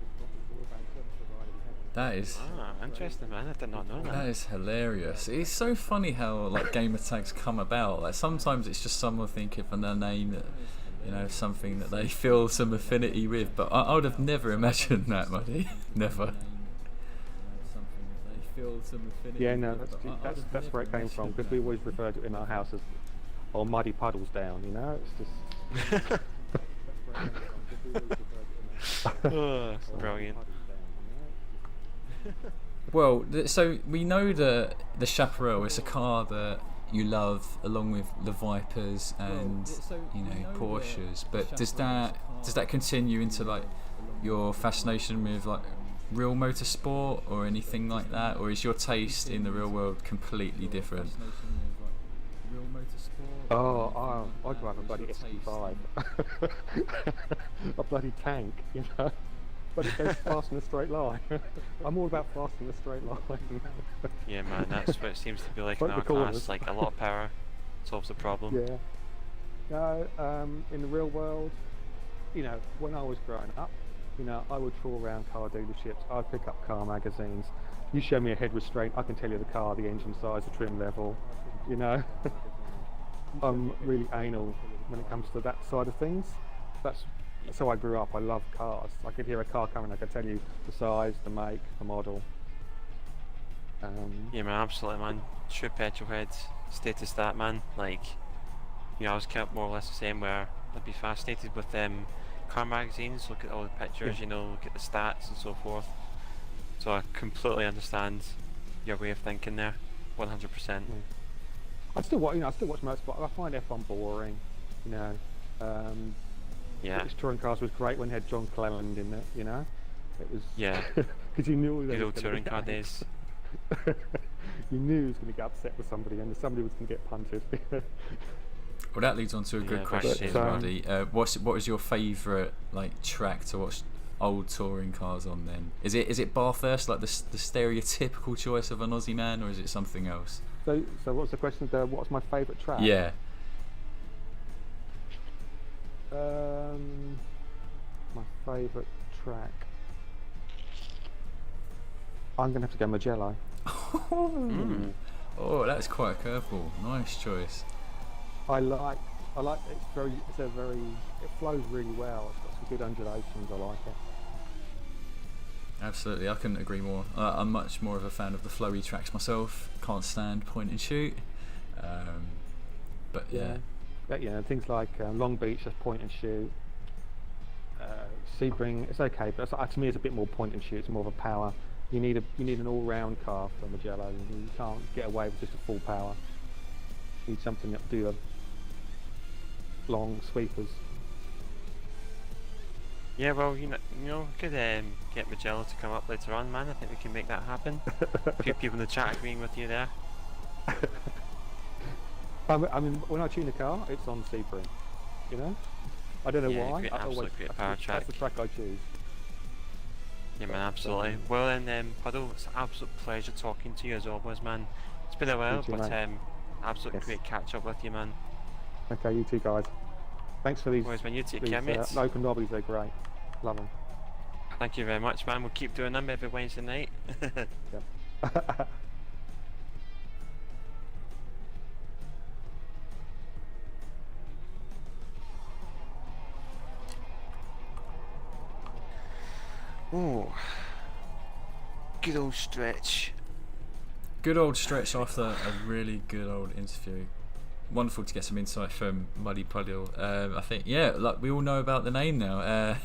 That is interesting, man. I did not know that. That is hilarious. It's so funny how gamer tags come about. Like, sometimes it's just someone thinking of a name that, something that they feel some affinity with, but I would have never imagined that, Muddy. Never. Yeah, no, that's where it came from, because we always referred to it in our house as, Muddy Puddles down, it's just... Brilliant. Well, so we know that the Chaparral is a car that you love, along with the Vipers and Porsches. But does that continue into your fascination with real motorsport or anything like that, or is your taste in the real world completely different? I drive a bloody SQ5, a bloody tank, but it goes fast in a straight line. I'm all about fast in a straight line. Yeah, man, that's what it seems to be like in our class. Like, a lot of power solves the problem. Yeah. No, in the real world, when I was growing up, I would trawl around car dealerships. I'd pick up car magazines. You show me a head restraint, I can tell you the car, the engine size, the trim level. I'm really anal when it comes to that side of things. That's how I grew up. I love cars. I could hear a car coming, I could tell you the size, the make, the model. Yeah, man, absolutely, man. True petrol head status that, man. Like, I was kept more or less the same, where I'd be fascinated with car magazines, look at all the pictures, look at the stats and so forth. So I completely understand your way of thinking there, 100%. I still watch motorsport. I find F1 boring, you know. British touring cars was great when they had John Cleland in it, you know. It was because you knew good old touring car days. You knew he was going to get upset with somebody, and somebody was going to get punted. Well, that leads on to a good question, Muddy. What was your favourite like track to watch old touring cars on? Then is it Bathurst, like the stereotypical choice of an Aussie man, or is it something else? So what's the question? What's my favourite track? Yeah. My favourite track. I'm gonna have to go Mugello. Oh, that's quite a curveball. Nice choice. I like it flows really well. It's got some good undulations. I like it. Absolutely, I couldn't agree more. I'm much more of a fan of the flowy tracks myself. Can't stand point and shoot. But yeah. But, you know, things like Long Beach, just point and shoot. Sebring, it's okay, but to me it's a bit more point and shoot. It's more of a power. You need an all-round car for Mugello. You can't get away with just a full power. You need something that will do a long sweepers. Yeah, well, you know, we could get Mugello to come up later on, man. I think we can make that happen. A few people in the chat agreeing with you there. I mean, when I tune a car, it's on Sebring. You know, I don't know why. That's the track I choose. Yeah, man, absolutely. Well, then, Puddle, it's an absolute pleasure talking to you as always, man. It's been a while, but absolute great catch up with you, man. Okay, you too, guys. Thanks for these. Always, man. You take care, mate. Open lobbies, they're great. Love them. Thank you very much, man. We'll keep doing them every Wednesday night. Yeah. Oh, good old stretch. Good old stretch after a really good old interview. Wonderful to get some insight from Muddy Puddle. I think, like we all know about the name now.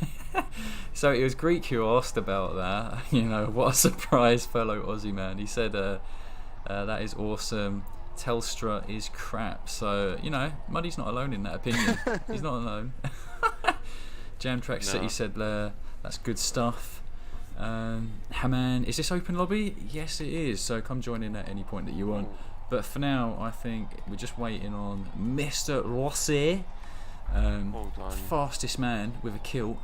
So it was Greek who asked about that. You know, what a surprise, fellow Aussie man. He said, that is awesome. Telstra is crap. So, you know, Muddy's not alone in that opinion. He's not alone. Jamtrack City said, that's good stuff. Haman, is this open lobby? Yes, it is. So come join in at any point that you want. But for now, I think we're just waiting on Mr. Rossi, fastest man with a kilt,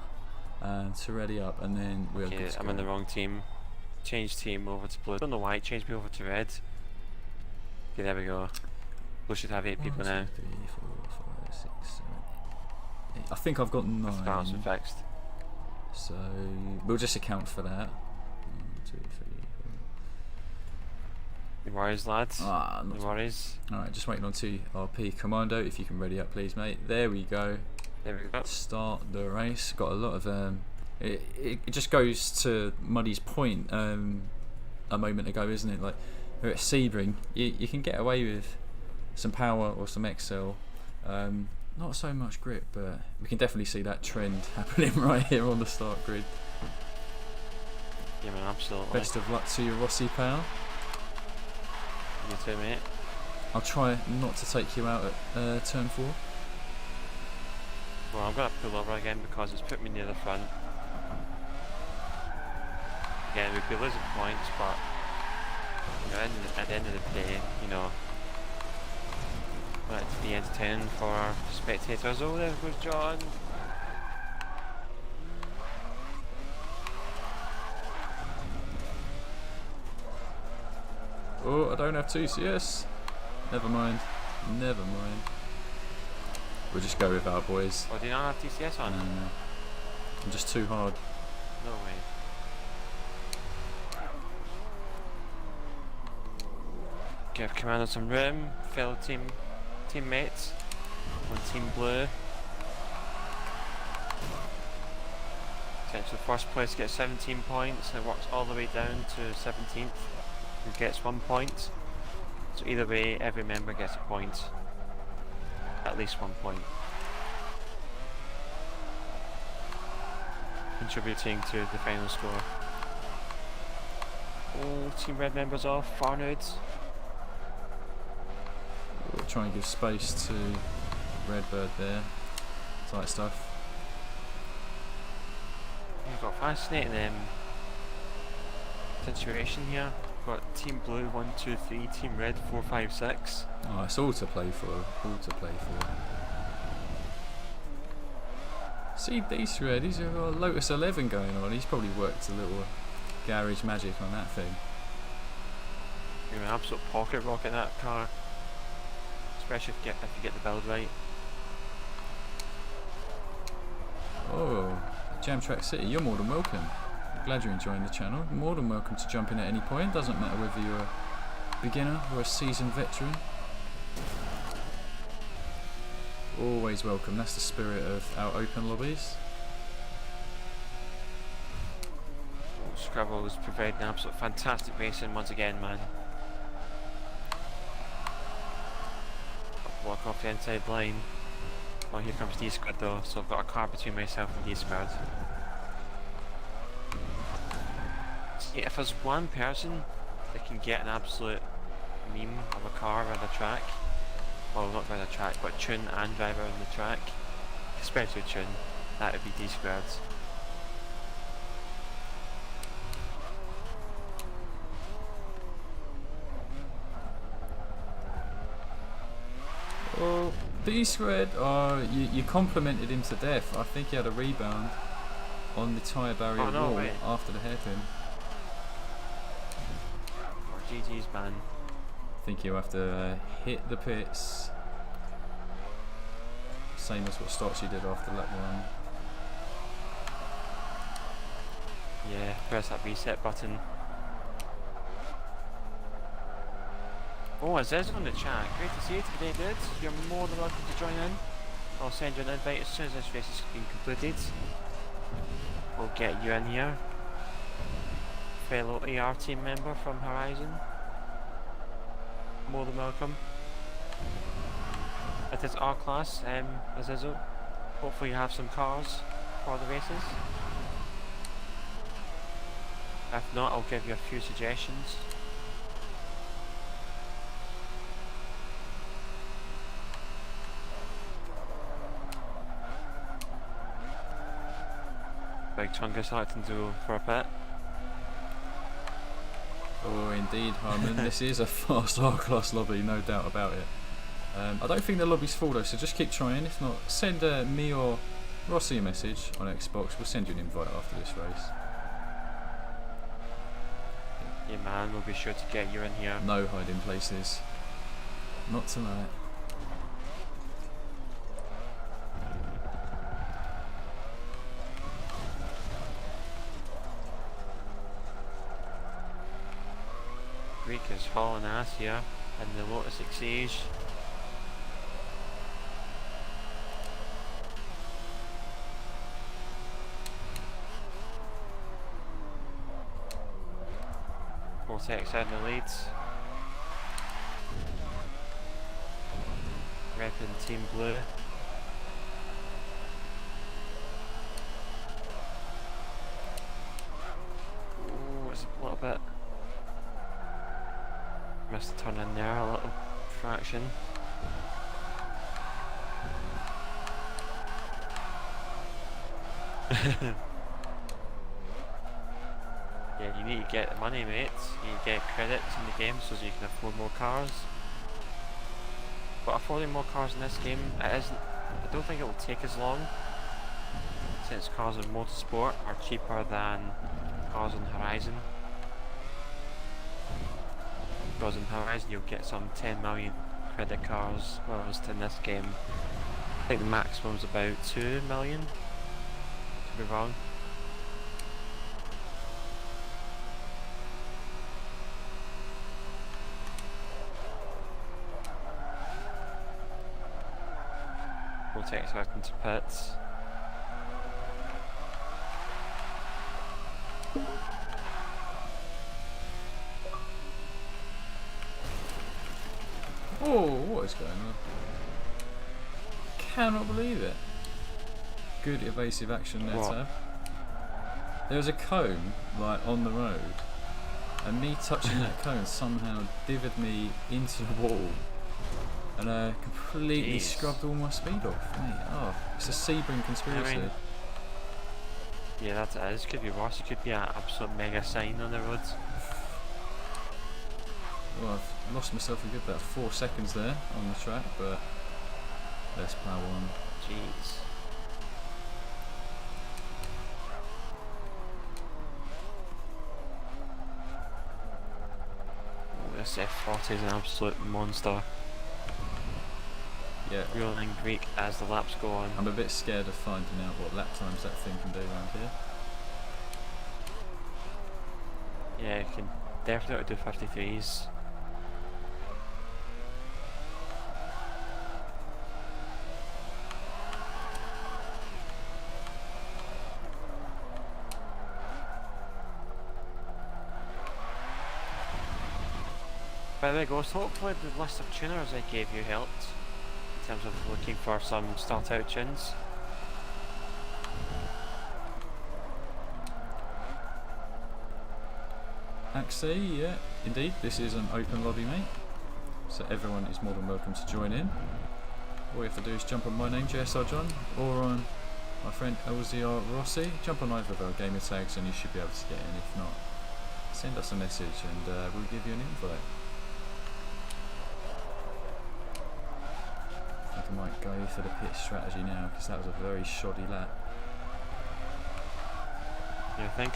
to ready up, and then we're good to I'm go. in the wrong team. Change team over to blue. I don't know why it changed me over to red. Okay, there we go. We should have 8 people now. 1, 2, 3, 4, 5, 6, 7, 8. I think I've got 9. The balance been fixed. So we'll just account for that. 1, 2, 3, 4. No worries, lads. No worries. Alright, just waiting on 2 RP Commando. If you can ready up, please, mate. There we go. There we go. Start the race. Got a lot of it just goes to Muddy's point a moment ago, isn't it? Like we're at Sebring, you can get away with some power or some excel. Not so much grip, but we can definitely see that trend happening right here on the start grid. Yeah, man, absolutely. Best of luck to you, Rossi, pal. You too, mate. I'll try not to take you out at turn 4. Well, I'm going to pull over again because it's put me near the front. Again, we'd be losing points, but you know, at the end of the day, you know, we want it to be entertaining for our spectators. Oh, there goes John. Oh, I don't have 2 CS. Never mind. Never mind. We'll just go with our boys. Oh, do you not have TCS on? No. I'm just too hard. No way. Give Commander some room, fellow teammates on Team Blue. Potential first place gets 17 points and works all the way down to 17th who gets 1 point. So either way, every member gets a point. At least 1 point. Contributing to the final score. All Team Red members off, Farnudes. We'll try and give space to Redbird there. Tight stuff. We've got a fascinating situation here. We've got Team Blue 1, 2, 3, Team Red 4, 5, 6. Oh, it's all to play for. All to play for. See these red, he's got a Lotus 11 going on. He's probably worked a little garage magic on that thing. You're an absolute pocket rocket that car, especially if you get the build right. Oh, Jam Track City, you're more than welcome. Glad you're enjoying the channel. More than welcome to jump in at any point. Doesn't matter whether you're a beginner or a seasoned veteran. Always welcome. That's the spirit of our open lobbies. Scrabble is providing absolute fantastic racing once again, man. Walk off the inside line. Oh, here comes D-Squad though, so I've got a car between myself and D-Squad. See, if there's one person that can get an absolute meme of a car around the track, well, not around the track, but tune and drive around the track, especially tune, that would be D-Squad. Oh, D-Squared, you complimented him to death. I think he had a rebound on the tyre barrier wall after the hairpin. Or GG's, man. I think he'll have to hit the pits. Same as what Stotchy did after lap 1. Yeah, press that reset button. Oh, Aziz on the chat. Great to see you today, dude. You're more than welcome to join in. I'll send you an invite as soon as this race has been completed. We'll get you in here. Fellow AR team member from Horizon. More than welcome. It is our class, Azizo. Hopefully you have some cars for the races. If not, I'll give you a few suggestions. Big Chungus selecting to go for a pit. Oh, indeed, Harmon. This is a fast R-Class lobby, no doubt about it. I don't think the lobby's full though, so just keep trying. If not, send me or Rossi a message on Xbox. We'll send you an invite after this race. Yeah, man, we'll be sure to get you in here. No hiding places. Not tonight. Greek is hauling ass here in the Lotus Exige. Vortex in the leads. Repping Team Blue. Oh, it's a little bit. Missed a turn in there, a little fraction. Yeah, you need to get the money, mate. You need to get credits in the game so you can afford more cars. But affording more cars in this game, I don't think it will take as long, since cars in Motorsport are cheaper than cars on Horizon. Because in Horizon you'll get some 10 million credit cars, whereas in this game I think the maximum is about 2 million, to be wrong. We'll take a second to pits. Oh, what is going on? Cannot believe it. Good evasive action there, Tab. There was a cone, like, on the road, and me touching that cone somehow divered me into the wall and completely scrubbed all my speed off, mate. Oh, it's a Sebring conspiracy. I mean, yeah, that it is. Could be worse. It could be an absolute mega sign on the road. Well, I've lost myself a good about 4 seconds there on the track, but let's plow on. Jeez. This F40 is an absolute monster. Yeah. Rolling Greek as the laps go on. I'm a bit scared of finding out what lap times that thing can do around here. Yeah, you can definitely do 53s. By the way, Ghost, hopefully the list of tuners I gave you helped in terms of looking for some start out tunes. Axie, yeah, indeed, this is an open lobby, mate, so everyone is more than welcome to join in. All you have to do is jump on my name, JSR John, or on my friend LZR Rossi. Jump on either of our gamer tags and you should be able to get in. If not, send us a message and we'll give you an invite. I think I might go for the pit strategy now because that was a very shoddy lap. Yeah, I think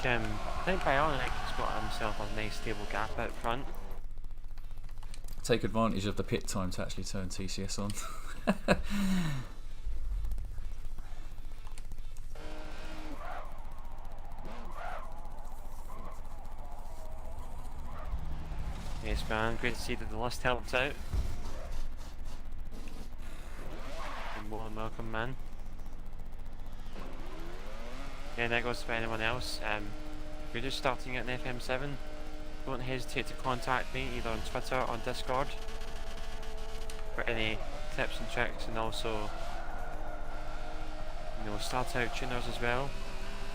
Bionic's got himself a nice stable gap out front. Take advantage of the pit time to actually turn TCS on. Yes, man, great to see that the list helped out. You're more than welcome, man. Yeah, and that goes for anyone else. If you're just starting at an FM7, don't hesitate to contact me either on Twitter or on Discord for any tips and tricks, and also, you know, start out tuners as well.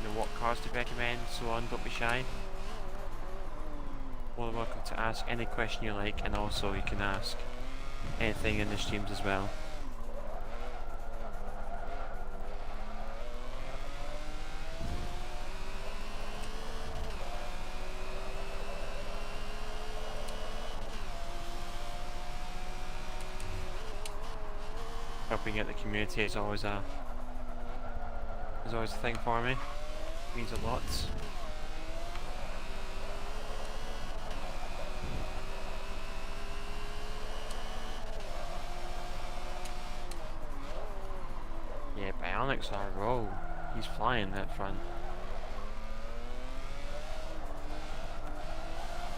You know, what cars to recommend, so on. Don't be shy. More than welcome to ask any question you like, and also you can ask anything in the streams as well. Helping out the community is always a thing for me. Means a lot. Yeah, Bionic's on a roll. He's flying that front.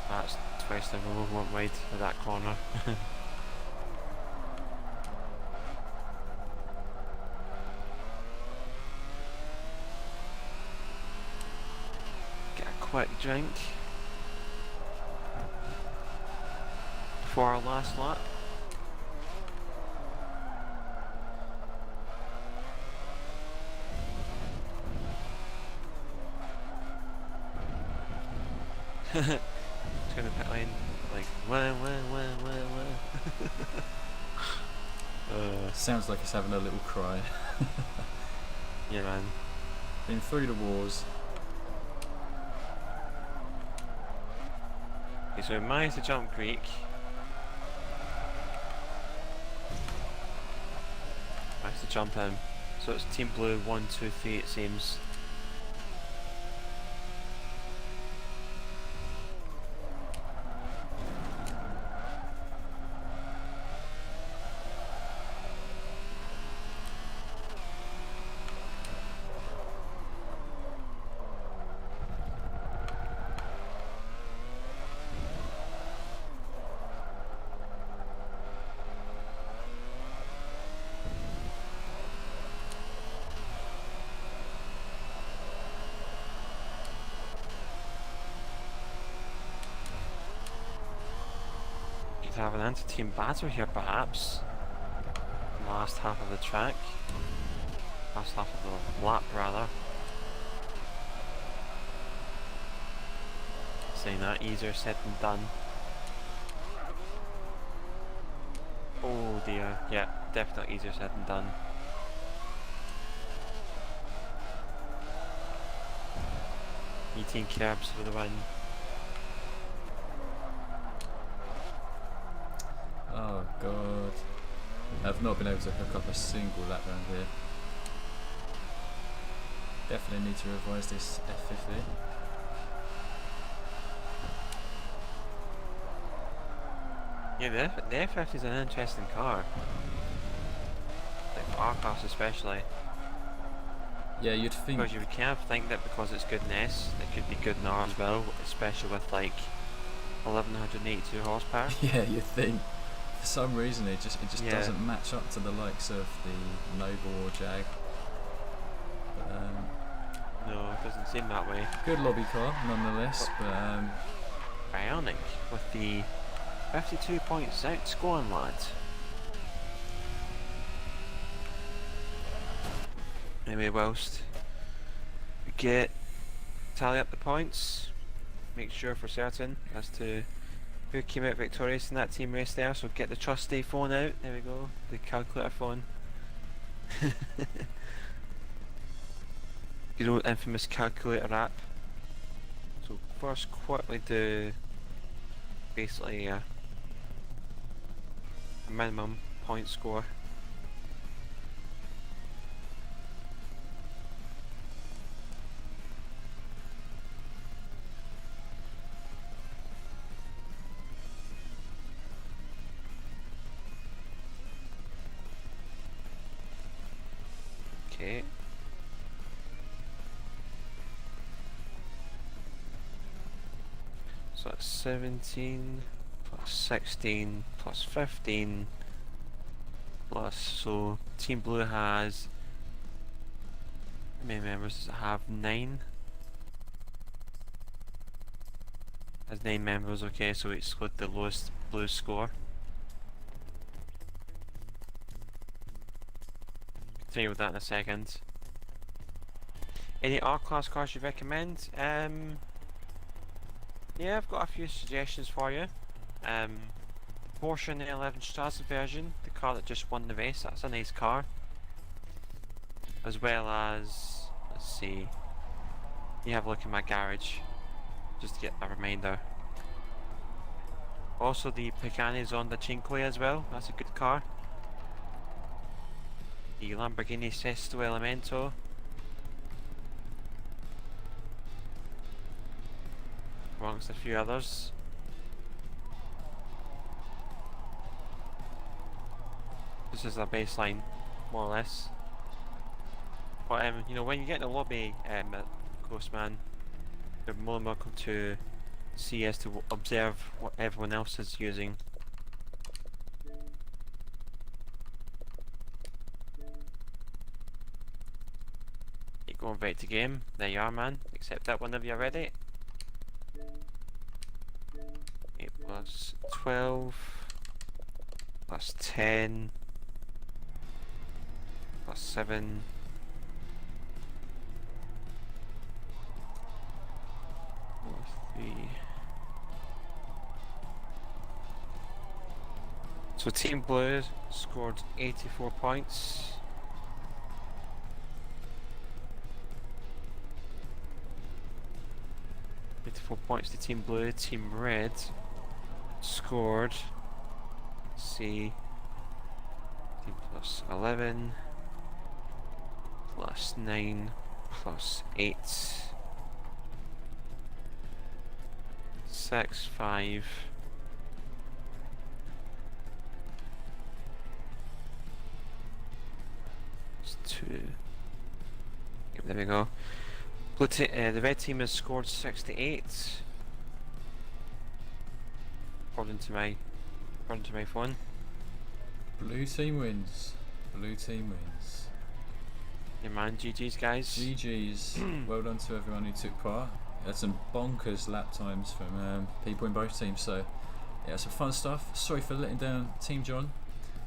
That's twice the roll went wide at that corner. Quick drink before our last lap. Just gonna pit lane like wah. Sounds like it's having a little cry. Yeah, man. Been through the wars. Okay, so we managed to jump Greek. Managed to jump him. So it's Team Blue 1, 2, 3 it seems. Have an anti-team battle here perhaps. Last half of the track. Last half of the lap rather. Saying that, easier said than done. Oh dear, yeah, definitely easier said than done. Can-Ams for the win. Oh god. I've not been able to hook up a single lap round here. Definitely need to revise this F50. Yeah, the F50 is an interesting car. Like for our class especially. Yeah, you'd think. Because you would kind of think that because it's good in S, it could be good in R as well, especially with like 1182 horsepower. Yeah, you'd think. For some reason, it just doesn't match up to the likes of the Noble or Jag. But, no, it doesn't seem that way. good lobby car, nonetheless. But Bionic with the 52 points outscoring, lads. Anyway, whilst we tally up the points, make sure for certain as to who came out victorious in that team race there, so get the trusty phone out, there we go, the calculator phone. Good old infamous calculator app. So first quickly do basically a minimum point score. Okay. So that's 17 plus 16 plus 15 plus, so Team Blue has, how many members does it have? 9? Has 9 members, okay, so we exclude the lowest blue score. Continue with that in a second. Any R-Class cars you recommend? Yeah, I've got a few suggestions for you. Porsche 911 Straße version, the car that just won the race, that's a nice car. As well as, let's see, you have a look in my garage, just to get a reminder. Also the Pagani Zonda Cinque as well, that's a good car. The Lamborghini Sesto Elemento. Amongst a few others. This is a baseline, more or less. But you know, when you get in the lobby, Ghostman, you're more than welcome to see as to observe what everyone else is using. You go and invite to game. There you are, man. Accept that whenever you're ready. 8 plus 12 plus 10 plus 7 plus 3. So Team Blue scored 84 points. Points to Team Blue. Team Red scored, let's see, 15 plus 11 plus 9 plus 8 6 5 2. Yep, there we go. The red team has scored 68, according to my phone. blue team wins. Blue team wins. Yeah, man, GG's guys. GG's. Well done to everyone who took part. Had some bonkers lap times from people in both teams. So yeah, some fun stuff. Sorry for letting down Team John.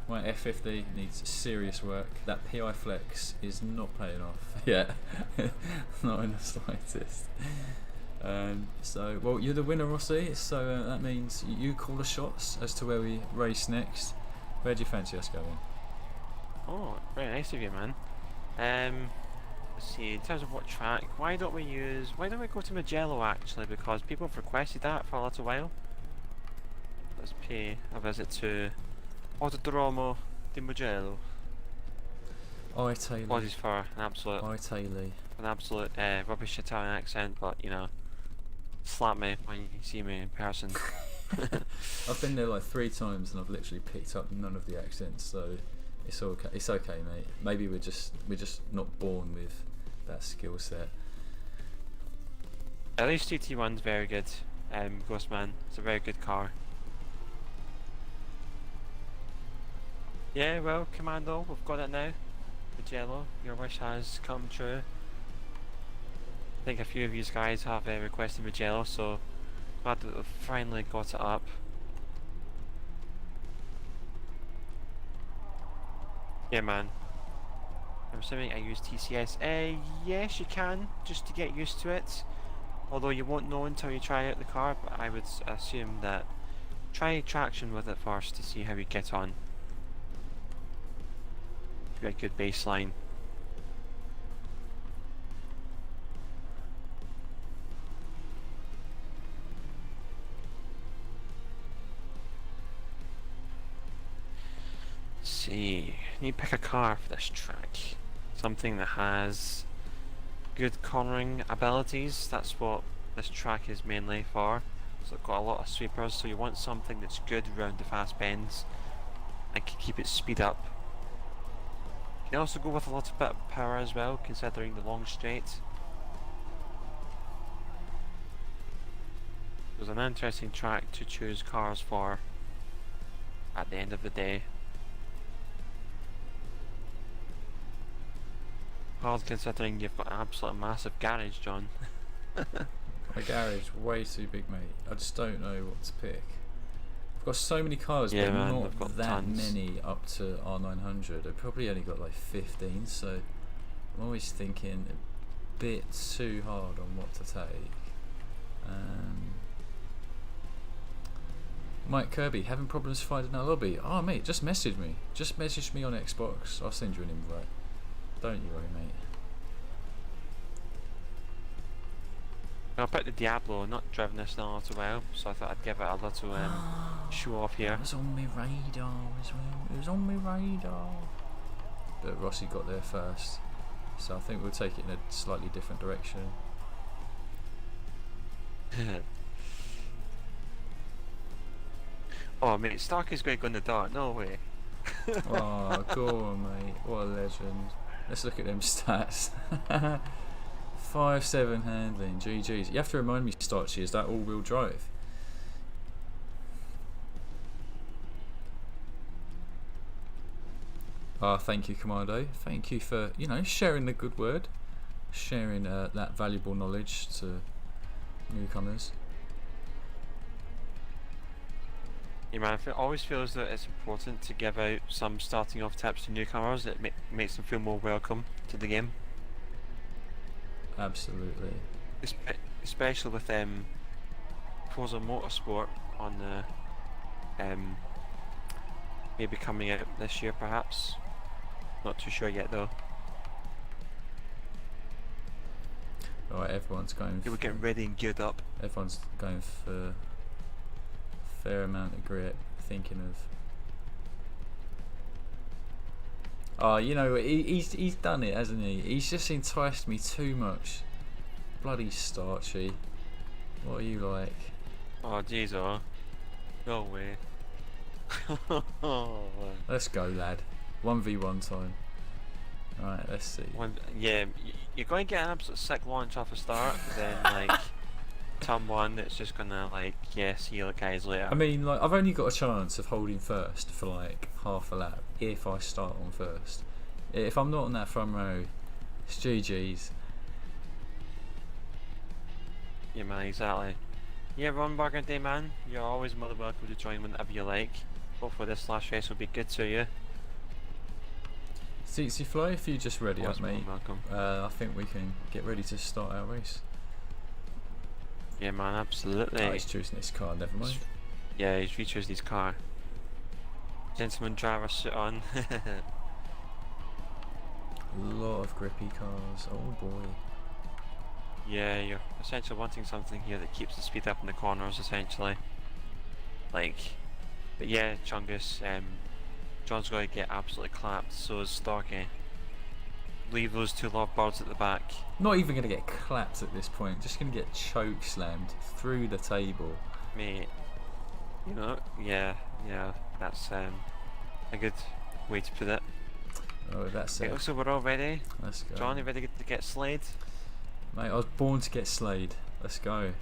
My F50 needs serious work. That PI flex is not paying off yet. Not in the slightest. So, well, you're the winner, Rossi. So that means you call the shots as to where we race next. Where do you fancy us going? Oh, very nice of you, man. Let's see. In terms of what track, why don't we go to Mugello actually? Because people have requested that for a little while. Let's pay a visit to Autodromo di Mugello. Italy. Apologies for an absolute rubbish Italian accent, but you know, slap me when you see me in person. I've been there like 3 times and I've literally picked up none of the accents, so it's okay. It's okay, mate. Maybe we're just not born with that skill set. At least GT1's very good. Ghostman, it's a very good car. Yeah, well, Commando, we've got it now. Mugello, your wish has come true. I think a few of you guys have requested Mugello, so glad that we've finally got it up. Yeah, man. I'm assuming I use TCS. Yes, you can, just to get used to it. Although you won't know until you try out the car, but I would assume that try traction with it first to see how you get on. Be a good baseline. Let's see, I need to pick a car for this track. Something that has good cornering abilities. That's what this track is mainly for. So it's got a lot of sweepers, so you want something that's good around the fast bends and can keep its speed up. You can also go with a little bit of power as well, considering the long straight. It was an interesting track to choose cars for at the end of the day. Hard considering you've got an absolute massive garage, John. My garage way too big, mate. I just don't know what to pick. I've got so many cars, yeah, but man, not got that tons. many up to R900. I've probably only got like 15, so I'm always thinking a bit too hard on what to take. Mike Kirby, having problems finding a lobby. Oh, mate, just message me. Just message me on Xbox. I'll send you an invite. Don't you worry, mate. I picked the Diablo, not driven this in a little while, so I thought I'd give it a little show off here. It was on my radar as well. It was on my radar. But Rossi got there first, so I think we'll take it in a slightly different direction. Oh mate, Stark is going to go in the dark, no way. Oh, go on, mate. What a legend. Let's look at them stats. 5.7 handling, GG's. You have to remind me, Starchy, is that all-wheel drive? Thank you, Commando. Thank you for, you know, sharing the good word. Sharing that valuable knowledge to newcomers. Yeah, man, it always feels that it's important to give out some starting off tips to newcomers. It makes them feel more welcome to the game. Absolutely. Especially with Forza Motorsport on the maybe coming out this year, perhaps. Not too sure yet, though. Alright, everyone's going. We're getting ready and geared up. Everyone's going for a fair amount of grip, thinking of. Oh, you know, he's done it, hasn't he? He's just enticed me too much. Bloody Starchy. What are you like? Oh, jeez, oh. No way. Let's go, lad. 1v1 time. Alright, let's see. Yeah, you're going to get an absolute sick launch off the start, but then, like, turn one, it's just gonna, like, yeah, see you guys later. I mean, like, I've only got a chance of holding first for, like, half a lap if I start on first. If I'm not on that front row, it's GG's. Yeah, man, exactly. Yeah, Ron Burgundy, man, you're always more than welcome to join whenever you like. Hopefully this last race will be good to you. Seatsy Fly, if you just ready always up, mate, I think we can get ready to start our race. Yeah, man, absolutely. Oh, he's choosing his car, never mind. Yeah, he's re-choosing his car. Gentleman driver suit on. A lot of grippy cars, oh boy. Yeah, you're essentially wanting something here that keeps the speed up in the corners, essentially. Like, but yeah, Chungus, John's going to get absolutely clapped, so is Starkey. Leave those two lovebirds at the back. Not even going to get clapped at this point, just going to get choke slammed through the table. Mate, you know, yeah, that's a good way to put it. Oh, that's it. So we're all ready. Let's go. John, you ready to get slayed? Mate, I was born to get slayed. Let's go.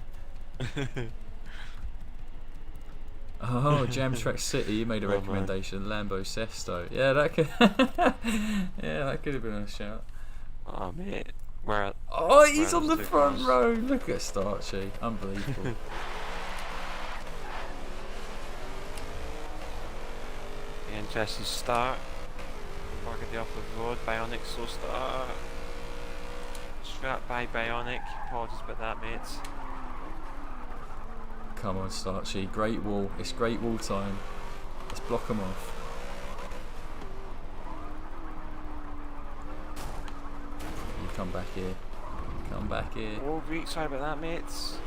Oh, Jam Track City, you made a recommendation. Man. Lambo Sesto. Yeah, that could. Yeah, that could have been a shout. Oh mate, he's on the front row. Look at Starchy, unbelievable. Interesting start. Burgundy off the road. Bionic slow start. Scrapped by Bionic. Apologies about that, mates. Come on, Starchy. Great wall. It's great wall time. Let's block them off. You come back here. Come back here. Oh, great. Sorry about that, mates.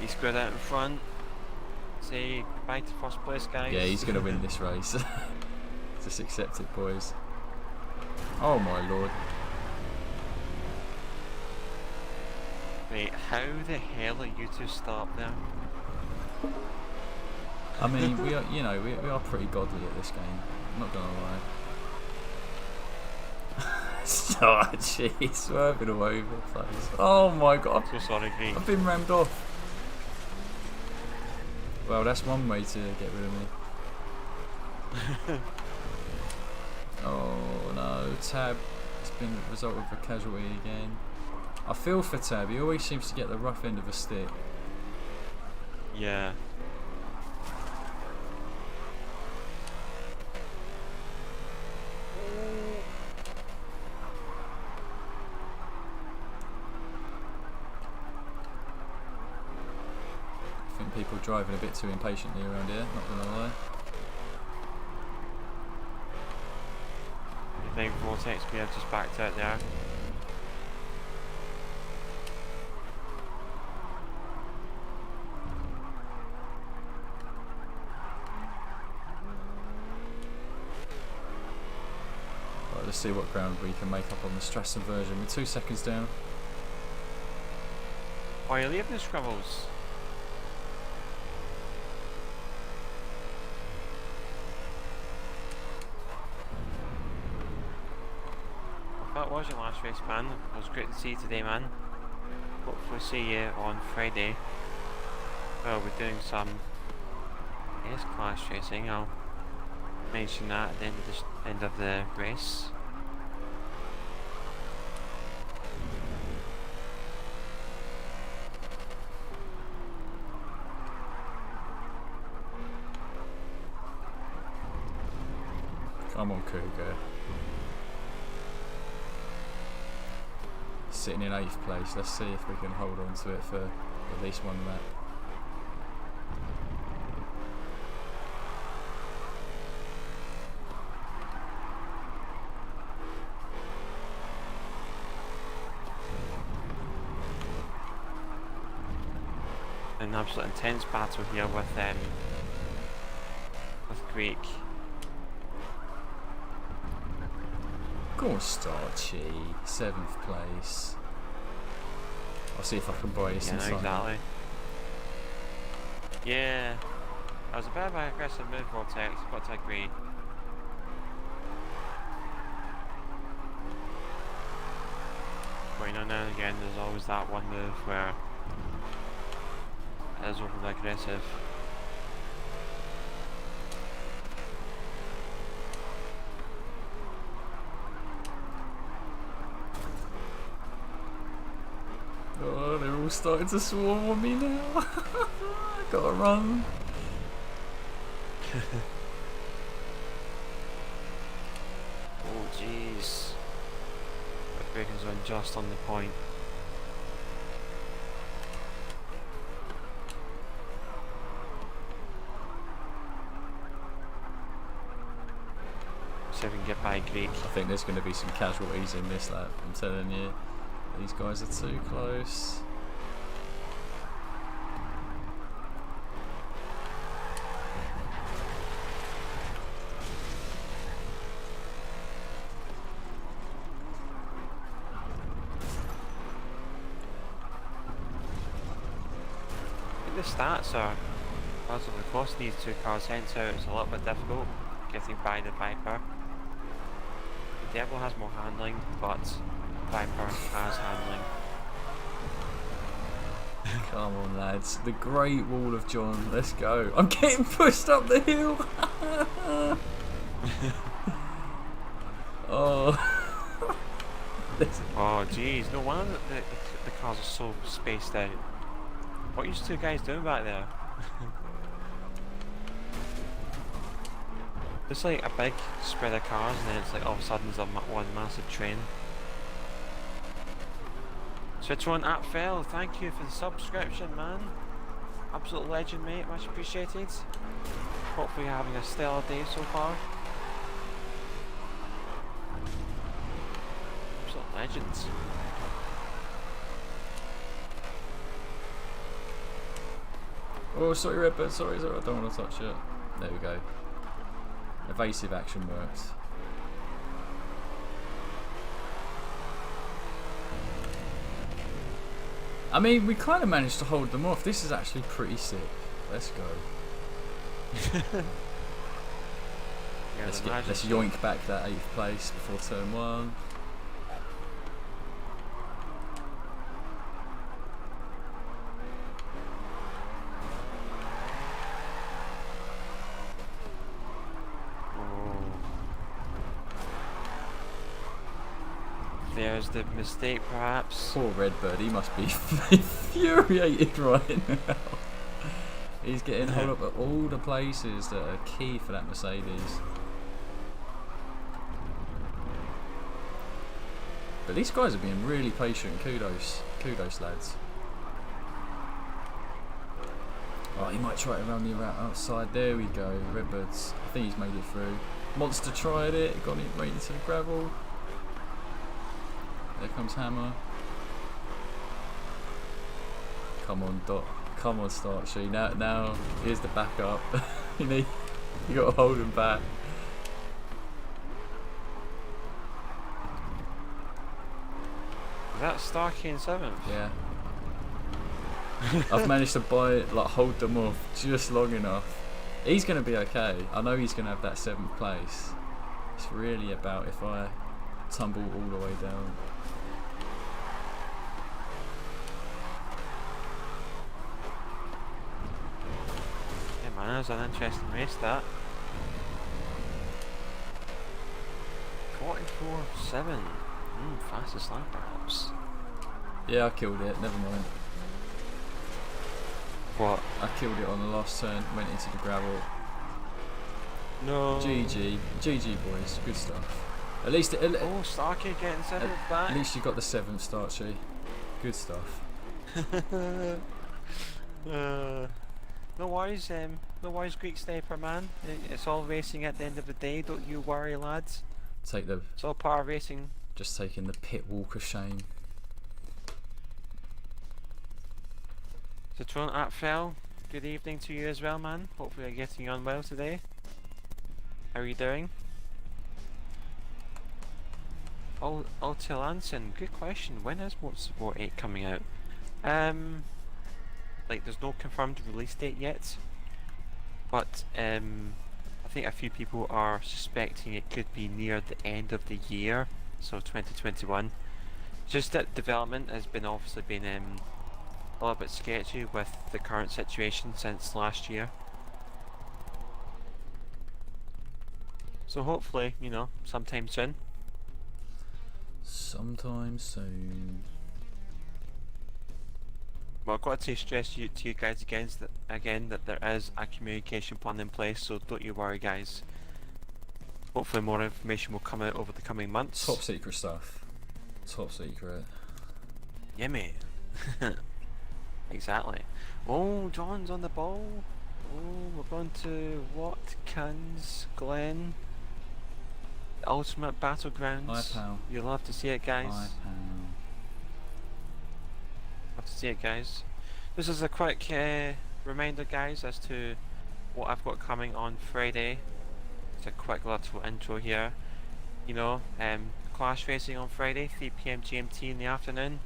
He squared out in front. Say goodbye to first place, guys. Yeah, he's going to win this race. Just accept it, boys. Oh my lord. Wait, how the hell are you two stopped there? I mean, we are, you know, we are pretty godly at this game. I'm not gonna lie. Starchy, swerving all over the place. Oh my god. So sorry, mate. I've been rammed off. Well, that's one way to get rid of me. Oh no, Tab. It's been the result of a casualty again. I feel for Tab, he always seems to get the rough end of a stick. Yeah. I think people are driving a bit too impatiently around here, not gonna lie. You think Vortex may have just backed out there? Right, let's see what ground we can make up on the Strassen version. We're 2 seconds down. Oh, you're leaving the scribbles. That was your last race, man. It was great to see you today, man. Hopefully see you on Friday. Well, we're doing some S-Class racing. I'll mention that at the end of the race. Come on, Cougar. Sitting in 8th place. Let's see if we can hold on to it for at least one lap. An absolute intense battle here with Greek. Go on, Starchy. 7th place. I'll see if I can buy you some time. Exactly. Yeah. That was a bit of an aggressive move, Vortex, got to agree. But you know, now and again, there's always that one move where it is overly aggressive. Oh, they're all starting to swarm on me now. Gotta run. Oh jeez. The braking zone just on the point. Greek. I think there's going to be some casualties in this lap, I'm telling you. These guys are too close. The stats are relatively close. These two cars, hence out it's a little bit difficult getting by the Viper. The Devil has more handling, but Viper has handling. Come on, lads. The Great Wall of John. Let's go. I'm getting pushed up the hill. Oh. Oh, jeez. No wonder the cars are so spaced out. What are you two guys doing back there? It's like a big spread of cars, and then it's like all of a sudden there's one massive train. Citron at Fell, thank you for the subscription, man. Absolute legend, mate. Much appreciated. Hopefully you're having a stellar day so far. Absolute legends. Oh, sorry, Redbird. Sorry, I don't want to touch it. There we go. Evasive action works. I mean, we kind of managed to hold them off. This is actually pretty sick. Let's go. Let's yoink back that 8th place before turn 1. There's the mistake, perhaps. Poor Redbird, he must be infuriated right now. He's getting hold up at all the places that are key for that Mercedes. But these guys are being really patient. Kudos, lads. Oh, he might try it around the outside. There we go. Redbird's. I think he's made it through. Monster tried it. Got it right into the gravel. There comes Hammer. Come on, Dot. Come on, Starchy. Now, here's the backup. you got to hold him back. Is that Starkey in 7th? Yeah. I've managed to hold them off just long enough. He's going to be okay. I know he's going to have that 7th place. It's really about if I tumble all the way down. That was an interesting race, that. 44.7. Fastest lap, perhaps. Yeah, I killed it. Never mind. What? I killed it on the last turn. Went into the gravel. No. GG, boys. Good stuff. At least. Oh, Starkey getting 7th back. At least you got the 7th, Starchy. Good stuff. No worries, Greek Sniper, man. It's all racing at the end of the day. Don't you worry, lads. It's all part of racing. Just taking the pit walk of shame. So Tron at Fell, good evening to you as well, man. Hopefully you're getting on well today. How are you doing? Altilanson, good question. When is Motorsport 8 coming out? Like, there's no confirmed release date yet, but I think a few people are suspecting it could be near the end of the year, so 2021. Just that development has been obviously been a little bit sketchy with the current situation since last year. So hopefully, sometime soon. Sometime soon. Well, I've got to stress to you guys again that there is a communication plan in place, so don't you worry, guys. Hopefully more information will come out over the coming months. Top secret stuff. Top secret. Yeah, mate. Exactly. Oh, John's on the ball. Oh, we're going to Watkins Glen. The ultimate battlegrounds. Hi, pal. You'll love to see it, guys. Hi, pal. Love to see it, guys. This is a quick reminder, guys, as to what I've got coming on Friday. It's a quick little intro here. You know, class racing on Friday, 3 PM GMT in the afternoon.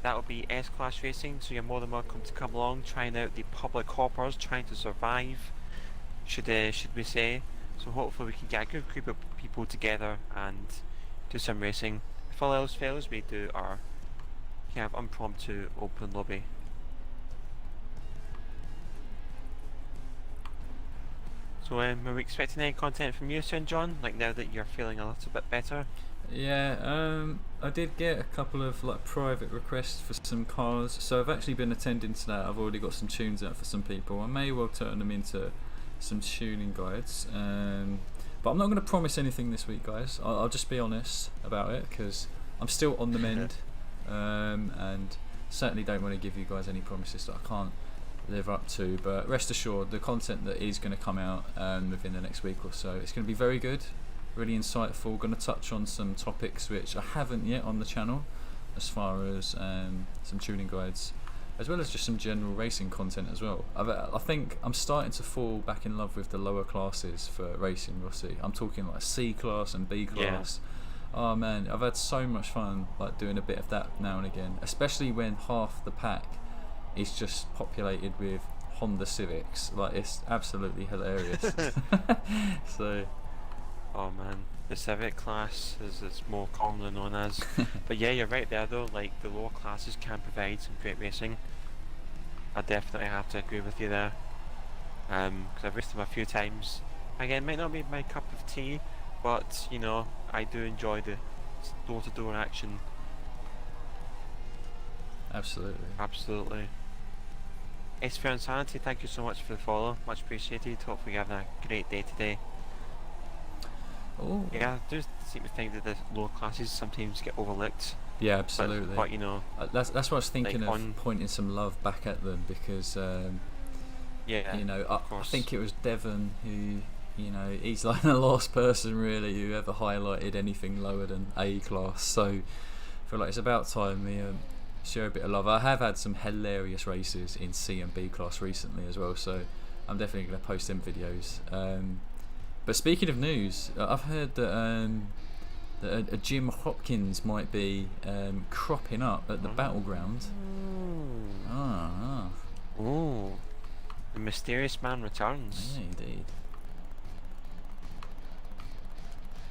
That will be S-Class racing, so you're more than welcome to come along, trying out the public hoppers, trying to survive, should we say. So hopefully we can get a good group of people together and do some racing. If all else fails, we do our kind of impromptu open lobby. So are we expecting any content from you soon, John? Like now that you're feeling a little bit better? Yeah, I did get a couple of like private requests for some cars, so I've actually been attending to that. I've already got some tunes out for some people. I may well turn them into some tuning guides, but I'm not going to promise anything this week, guys. I'll just be honest about it because I'm still on the mend, and certainly don't want to give you guys any promises that I can't live up to. But rest assured, the content that is going to come out within the next week or so, it's going to be very good. Really insightful. Going to touch on some topics which I haven't yet on the channel, as far as some tuning guides, as well as just some general racing content as well. I think I'm starting to fall back in love with the lower classes for racing, Rossi. I'm talking like C class and B class. Yeah. Oh man, I've had so much fun like doing a bit of that now and again, especially when half the pack is just populated with Honda Civics. Like, it's absolutely hilarious. So. Oh man, the Civic class is more commonly known as. But yeah, you're right there though, like the lower classes can provide some great racing. I definitely have to agree with you there. Because I've raced them a few times. Again, might not be my cup of tea, but you know, I do enjoy the door-to-door action. Absolutely. Absolutely. S4 Insanity, thank you so much for the follow, much appreciated. Hopefully you're having a great day today. Oh. Yeah, I do seem to think that the lower classes sometimes get overlooked. Yeah, absolutely. But you know, that's what I was thinking like of pointing some love back at them because yeah, you know, I think it was Devon who, you know, he's like the last person really who ever highlighted anything lower than A class. So I feel like it's about time we share a bit of love. I have had some hilarious races in C and B class recently as well, so I'm definitely going to post them videos. But speaking of news, I've heard that a Jim Hopkins might be cropping up at the battleground. Ooh, the mysterious man returns. Yeah, indeed.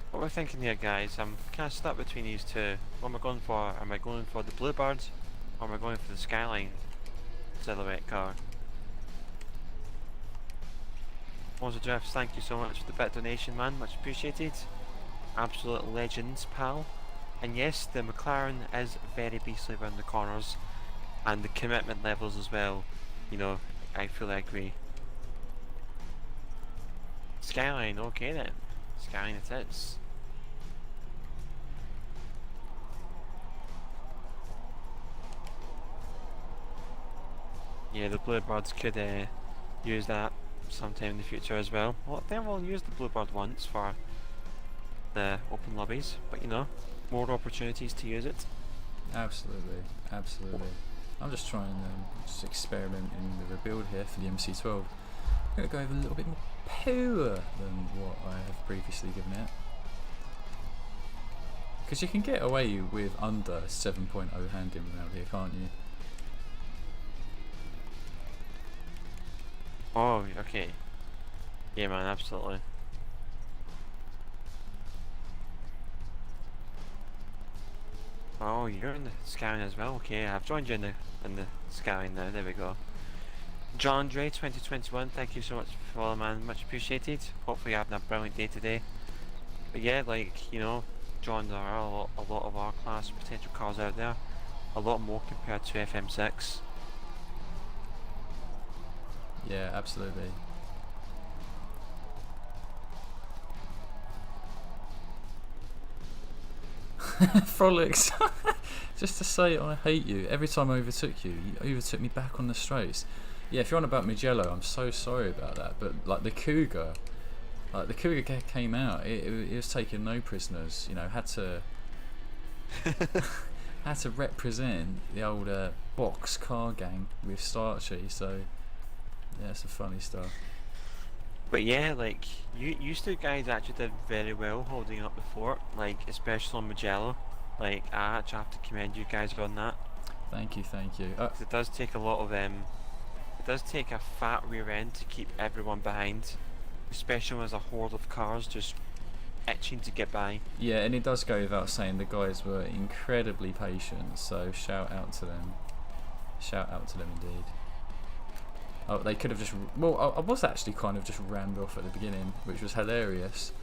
What we're thinking here, guys, I'm kind of stuck between these two. What am I going for? Am I going for the Bluebird, or am I going for the Skyline silhouette car? Monza Drifts, thank you so much for the bit donation, man, much appreciated. Absolute legends, pal. And yes, the McLaren is very beastly around the corners, and the commitment levels as well, you know, I fully agree. Skyline, okay then. Skyline it is. Yeah, the Bluebirds could use that sometime in the future as well. Well, then we'll use the Bluebird once for the open lobbies, but you know, more opportunities to use it. Absolutely, absolutely. I'm just trying just experimenting with a build here for the MC12. I'm going to go with a little bit more power than what I have previously given it. Because you can get away with under 7.0 handling around here, can't you? Oh, okay. Yeah, man, absolutely. Oh, you're in the Skyline as well. Okay, I've joined you in the Skyline now. There we go. John Dre 2021, thank you so much for following, man. Much appreciated. Hopefully, you're having a brilliant day today. But yeah, like, you know, John, there are a lot of R-Class potential cars out there. A lot more compared to FM6. Yeah, absolutely. Frolics. Just to say I hate you. Every time I overtook you, you overtook me back on the straights. Yeah, if you're on about Mugello, I'm so sorry about that. But like the Cougar, Like the Cougar came out, it was taking no prisoners. You know, had to had to represent the old box car gang with Starchy. So yeah, it's some funny stuff. But yeah, like you two guys actually did very well holding up the fort, like especially on Mugello. Like I actually have to commend you guys on that. Thank you. It does take a lot of it does take a fat rear end to keep everyone behind, especially when there's a horde of cars just itching to get by. Yeah, and it does go without saying the guys were incredibly patient. So shout out to them. Shout out to them indeed. Oh, they could have just... Well, I was actually kind of just rammed off at the beginning, which was hilarious.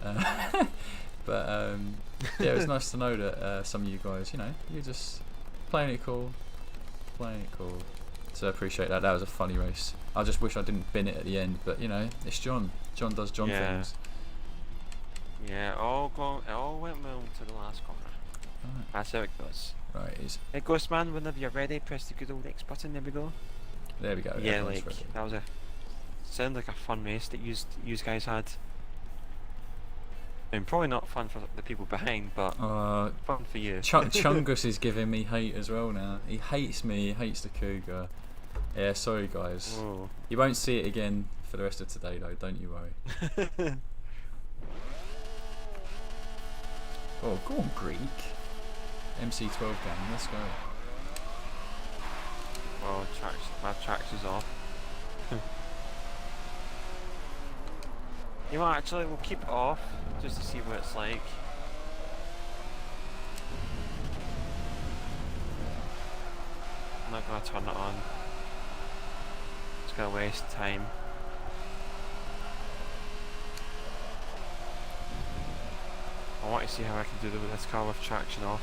But, yeah, it was nice to know that some of you guys, you know, you're just playing it cool. So I appreciate that. That was a funny race. I just wish I didn't bin it at the end, but, you know, it's John. John does John things. Yeah, it all went well to the last corner. Right. That's how it goes. Right, It goes, man. Whenever you're ready, press the good old X button. There we go. There we go. Yeah, like ready. That was sounded like a fun race that you guys had. I mean, probably not fun for the people behind, but fun for you. Chungus is giving me hate as well now. He hates me. He hates the Cougar. Yeah, sorry guys. Whoa. You won't see it again for the rest of today, though. Don't you worry. Oh, go on, Greek. MC12 gang. Let's go. Well, my tracks is off. You know what, actually, we'll keep it off just to see what it's like. I'm not gonna turn it on. It's gonna waste time. I want to see how I can do this car with traction off.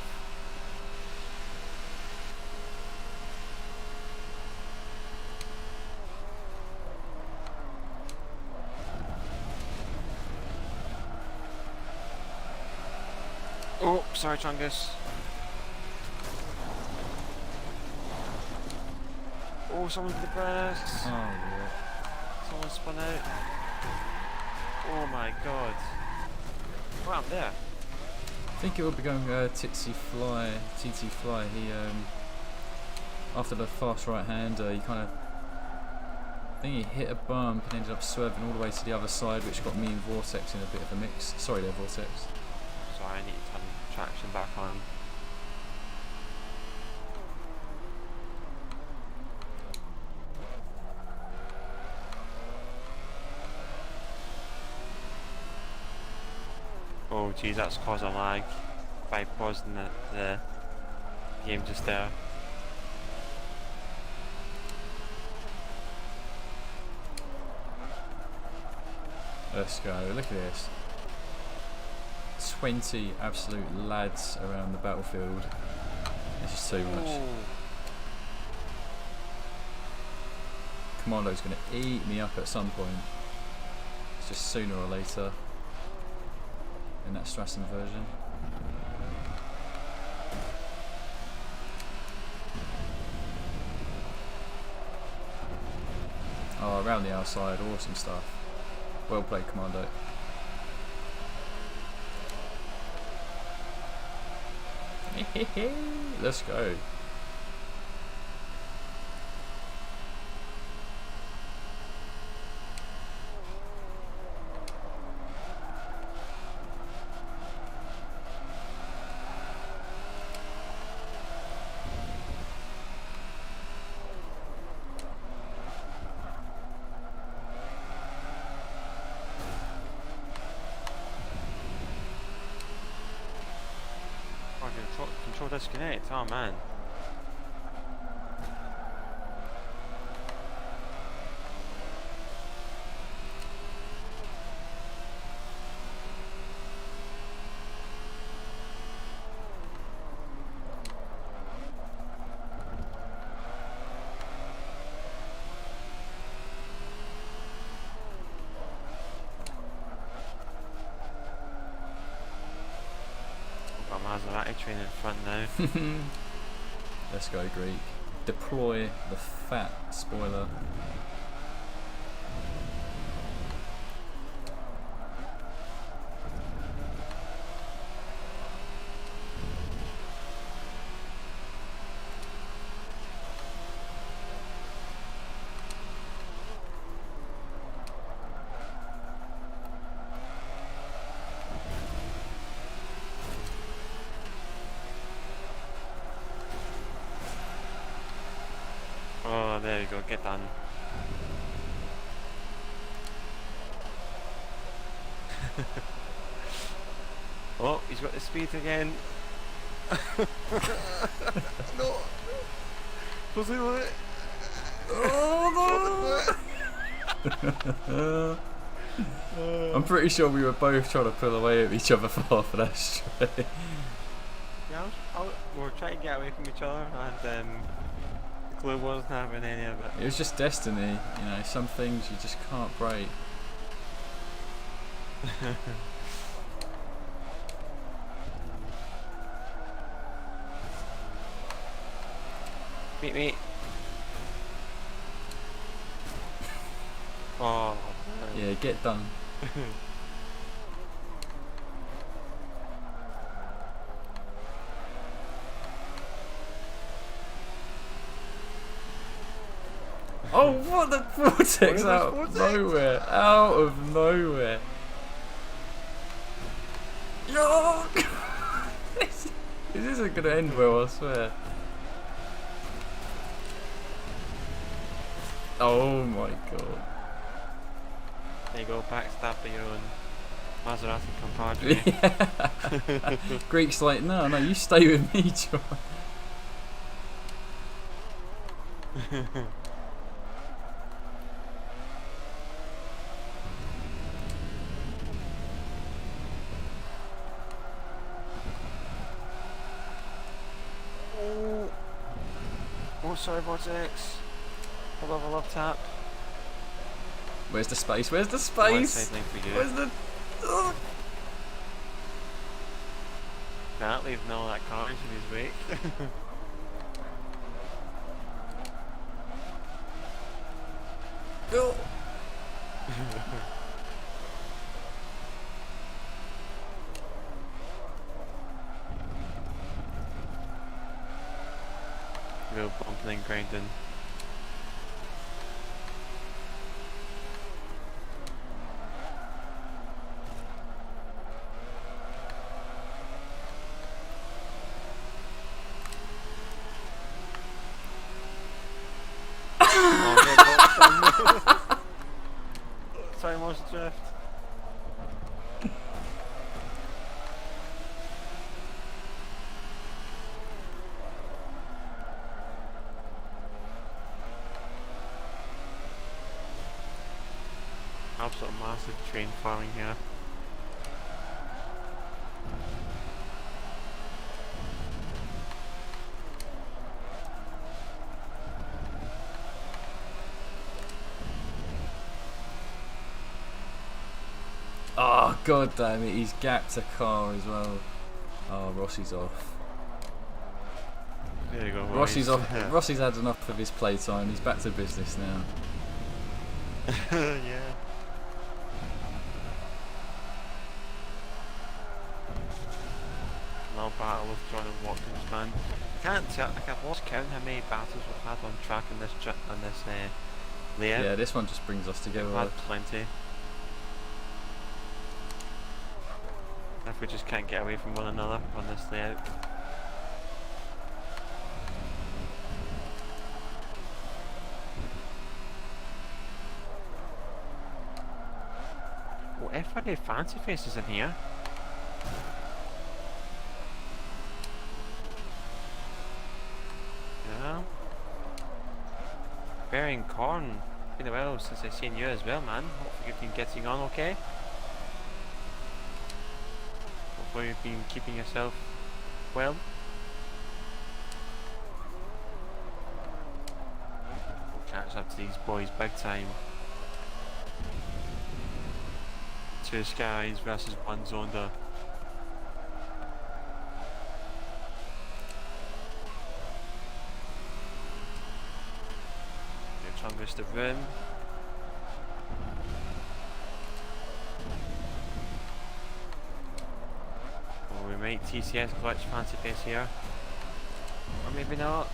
Oh, sorry, Chungus. Oh, someone did the burst. Oh, yeah. Someone spun out. Oh my god. What happened there? I think it will be going TT Fly. He after the fast right hander, he kind of, I think he hit a bump and ended up swerving all the way to the other side, which got me and Vortex in a bit of a mix. Sorry there, Vortex. Sorry, I need to turn traction back on. Oh geez, that's caused a lag by pausing the game just there. Let's go, look at this. 20 absolute lads around the battlefield. This is too much. Ooh. Commando's going to eat me up at some point. It's just sooner or later. In that Strassen version. Oh, around the outside, awesome stuff. Well played, Commando. Let's go. Control disconnect, oh man. Maserati train in front now. Let's go, Greek. Deploy the fat spoiler. Oh, there you go, get done. Oh, he's got the speed again. No! Close it! Oh no! I'm pretty sure we were both trying to pull away at each other for half of that straight. Yeah, we were trying to get away from each other, and the clue wasn't having any of it. It was just destiny, you know, some things you just can't break. Meet me. Oh. Yeah, get done. Oh, what the vortex out of nowhere! Out of nowhere! Yo! This isn't gonna end well, I swear. Oh my god. There you go, backstab for your own Maserati compadre. Yeah. Greek's like, no, you stay with me, John. Oh, sorry, Vortex. I love tap. Where's the space? Where's the space? Where's the... Oh. Can't leave all that carnage in his wake. Oh. Real bumping and grinding. Sorry, Monster Drift. Absolute massive train farming here. Oh, god damn it, he's gapped a car as well. Oh, Rossi's off. There you go. Rossi's off. Rossi's had enough of his playtime, he's back to business now. Yeah. No battle with John and Watkins, man. I can't tell. Like, I've lost count how many battles we've had on track in this layout. Yeah, this one just brings us together. We've had plenty. If we just can't get away from one another on this layout. Well, if I did fancy faces in here. Yeah. Bearing corn. Been a while since I've seen you as well, man. Hopefully you've been getting on okay. Hopefully you've been keeping yourself well. We'll catch up to these boys big time. 2 skies versus 1 Zonda. Try and boost the room. Oh, we might TCS clutch fancy pace here. Or maybe not.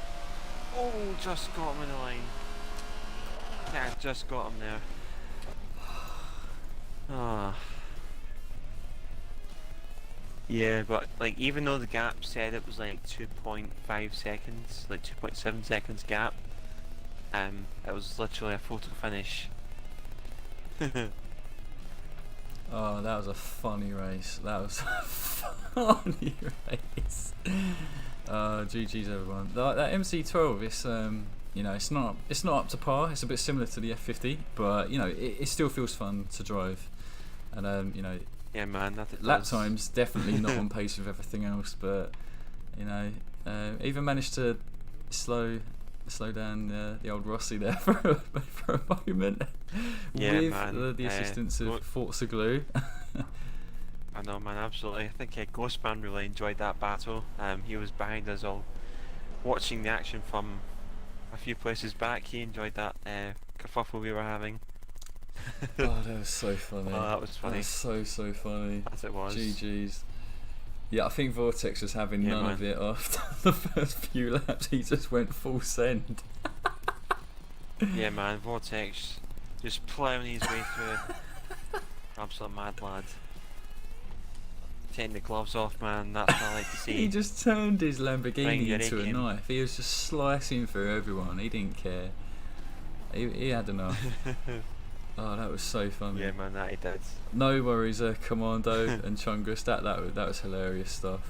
Oh, just got him in the line. Yeah, just got him there. Ah. Yeah, but like even though the gap said it was like 2.5 seconds, like 2.7 seconds gap, It was literally a photo finish. Oh, that was a funny race. That was a funny race. GG's everyone. That MC12, it's you know, it's not up to par. It's a bit similar to the F50, but you know, it still feels fun to drive. And you know, yeah, man, that it lap does. times definitely not on pace with everything else, but you know, even managed to slow down the old Rossi there for a moment, yeah, with man. the assistance of Forza Glue. I know, man, absolutely. I think Ghostman really enjoyed that battle. He was behind us all, watching the action from a few places back. He enjoyed that kerfuffle we were having. Oh, that was so funny. Oh, that was funny. That was so funny. As it was. GG's. Yeah, I think Vortex was having none of it after the first few laps. He just went full send. Yeah, man, Vortex just ploughing his way through. Absolute mad lad. Taking the gloves off, man. That's what I like to see. He just turned his Lamborghini into a him. knife. He was just slicing through everyone. He didn't care. He had enough. Oh, that was so funny. Yeah, man, that he did. No worries, Commando and Chungus. That was hilarious stuff.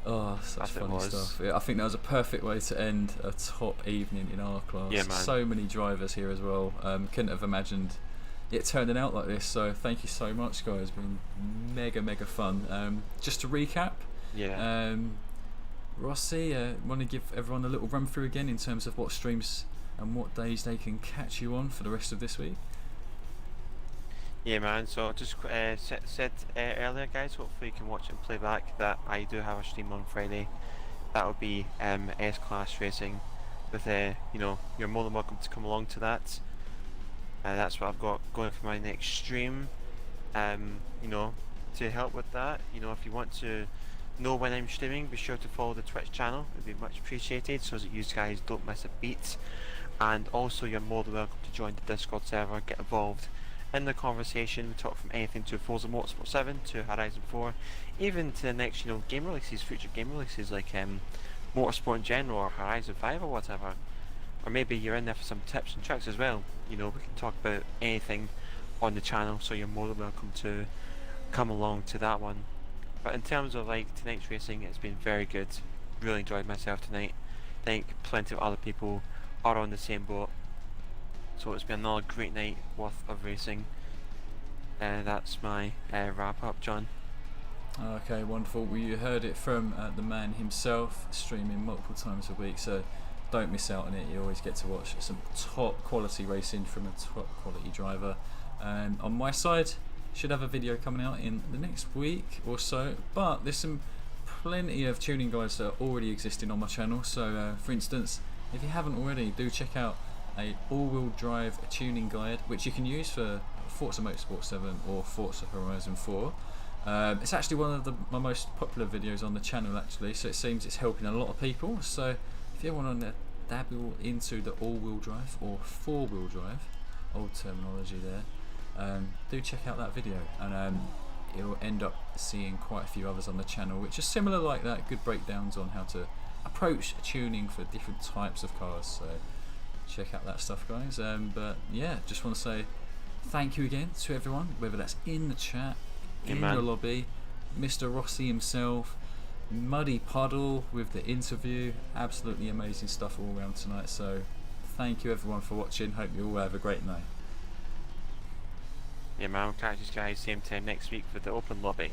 Oh, such funny stuff. Yeah, I think that was a perfect way to end a top evening in our class. Yeah, man. So many drivers here as well. Couldn't have imagined it turning out like this. So thank you so much, guys. It's been mega fun. Just to recap. Yeah. Rossi, want to give everyone a little run through again in terms of what streams and what days they can catch you on for the rest of this week? Yeah, man, so I just said earlier, guys, hopefully you can watch and play back, that I do have a stream on Friday. That will be S-Class Racing with, you know, you're more than welcome to come along to that. That's what I've got going for my next stream. You know, to help with that, you know, if you want to know when I'm streaming, be sure to follow the Twitch channel. It would be much appreciated, so that you guys don't miss a beat. And also, you're more than welcome to join the Discord server, get involved in the conversation. We talk from anything to Forza Motorsport 7 to Horizon 4, even to the next, you know, game releases, future game releases like Motorsport in general or Horizon 5 or whatever. Or maybe you're in there for some tips and tricks as well. You know, we can talk about anything on the channel, so you're more than welcome to come along to that one. But in terms of like tonight's racing, it's been very good. Really enjoyed myself tonight. I think plenty of other people are on the same boat. So it's been another great night worth of racing. That's my wrap up, John. Okay, wonderful. Well, you heard it from the man himself, streaming multiple times a week, so don't miss out on it. You always get to watch some top quality racing from a top quality driver. On my side, should have a video coming out in the next week or so, but there's some plenty of tuning guides that are already existing on my channel. So for instance, if you haven't already, do check out a all-wheel drive tuning guide which you can use for Forza Motorsport 7 or Forza Horizon 4. It's actually one of my most popular videos on the channel actually, so it seems it's helping a lot of people. So if you want to dabble into the all-wheel drive or four-wheel drive, old terminology there, do check out that video, and you'll end up seeing quite a few others on the channel which are similar like that, good breakdowns on how to approach tuning for different types of cars. So check out that stuff, guys. But yeah, just want to say thank you again to everyone, whether that's in the chat, in the lobby, Mr. Rossi himself, Muddy Puddle with the interview. Absolutely amazing stuff all around tonight. So thank you everyone for watching. Hope you all have a great night. Yeah, man, we'll catch you guys same time next week for the open lobby.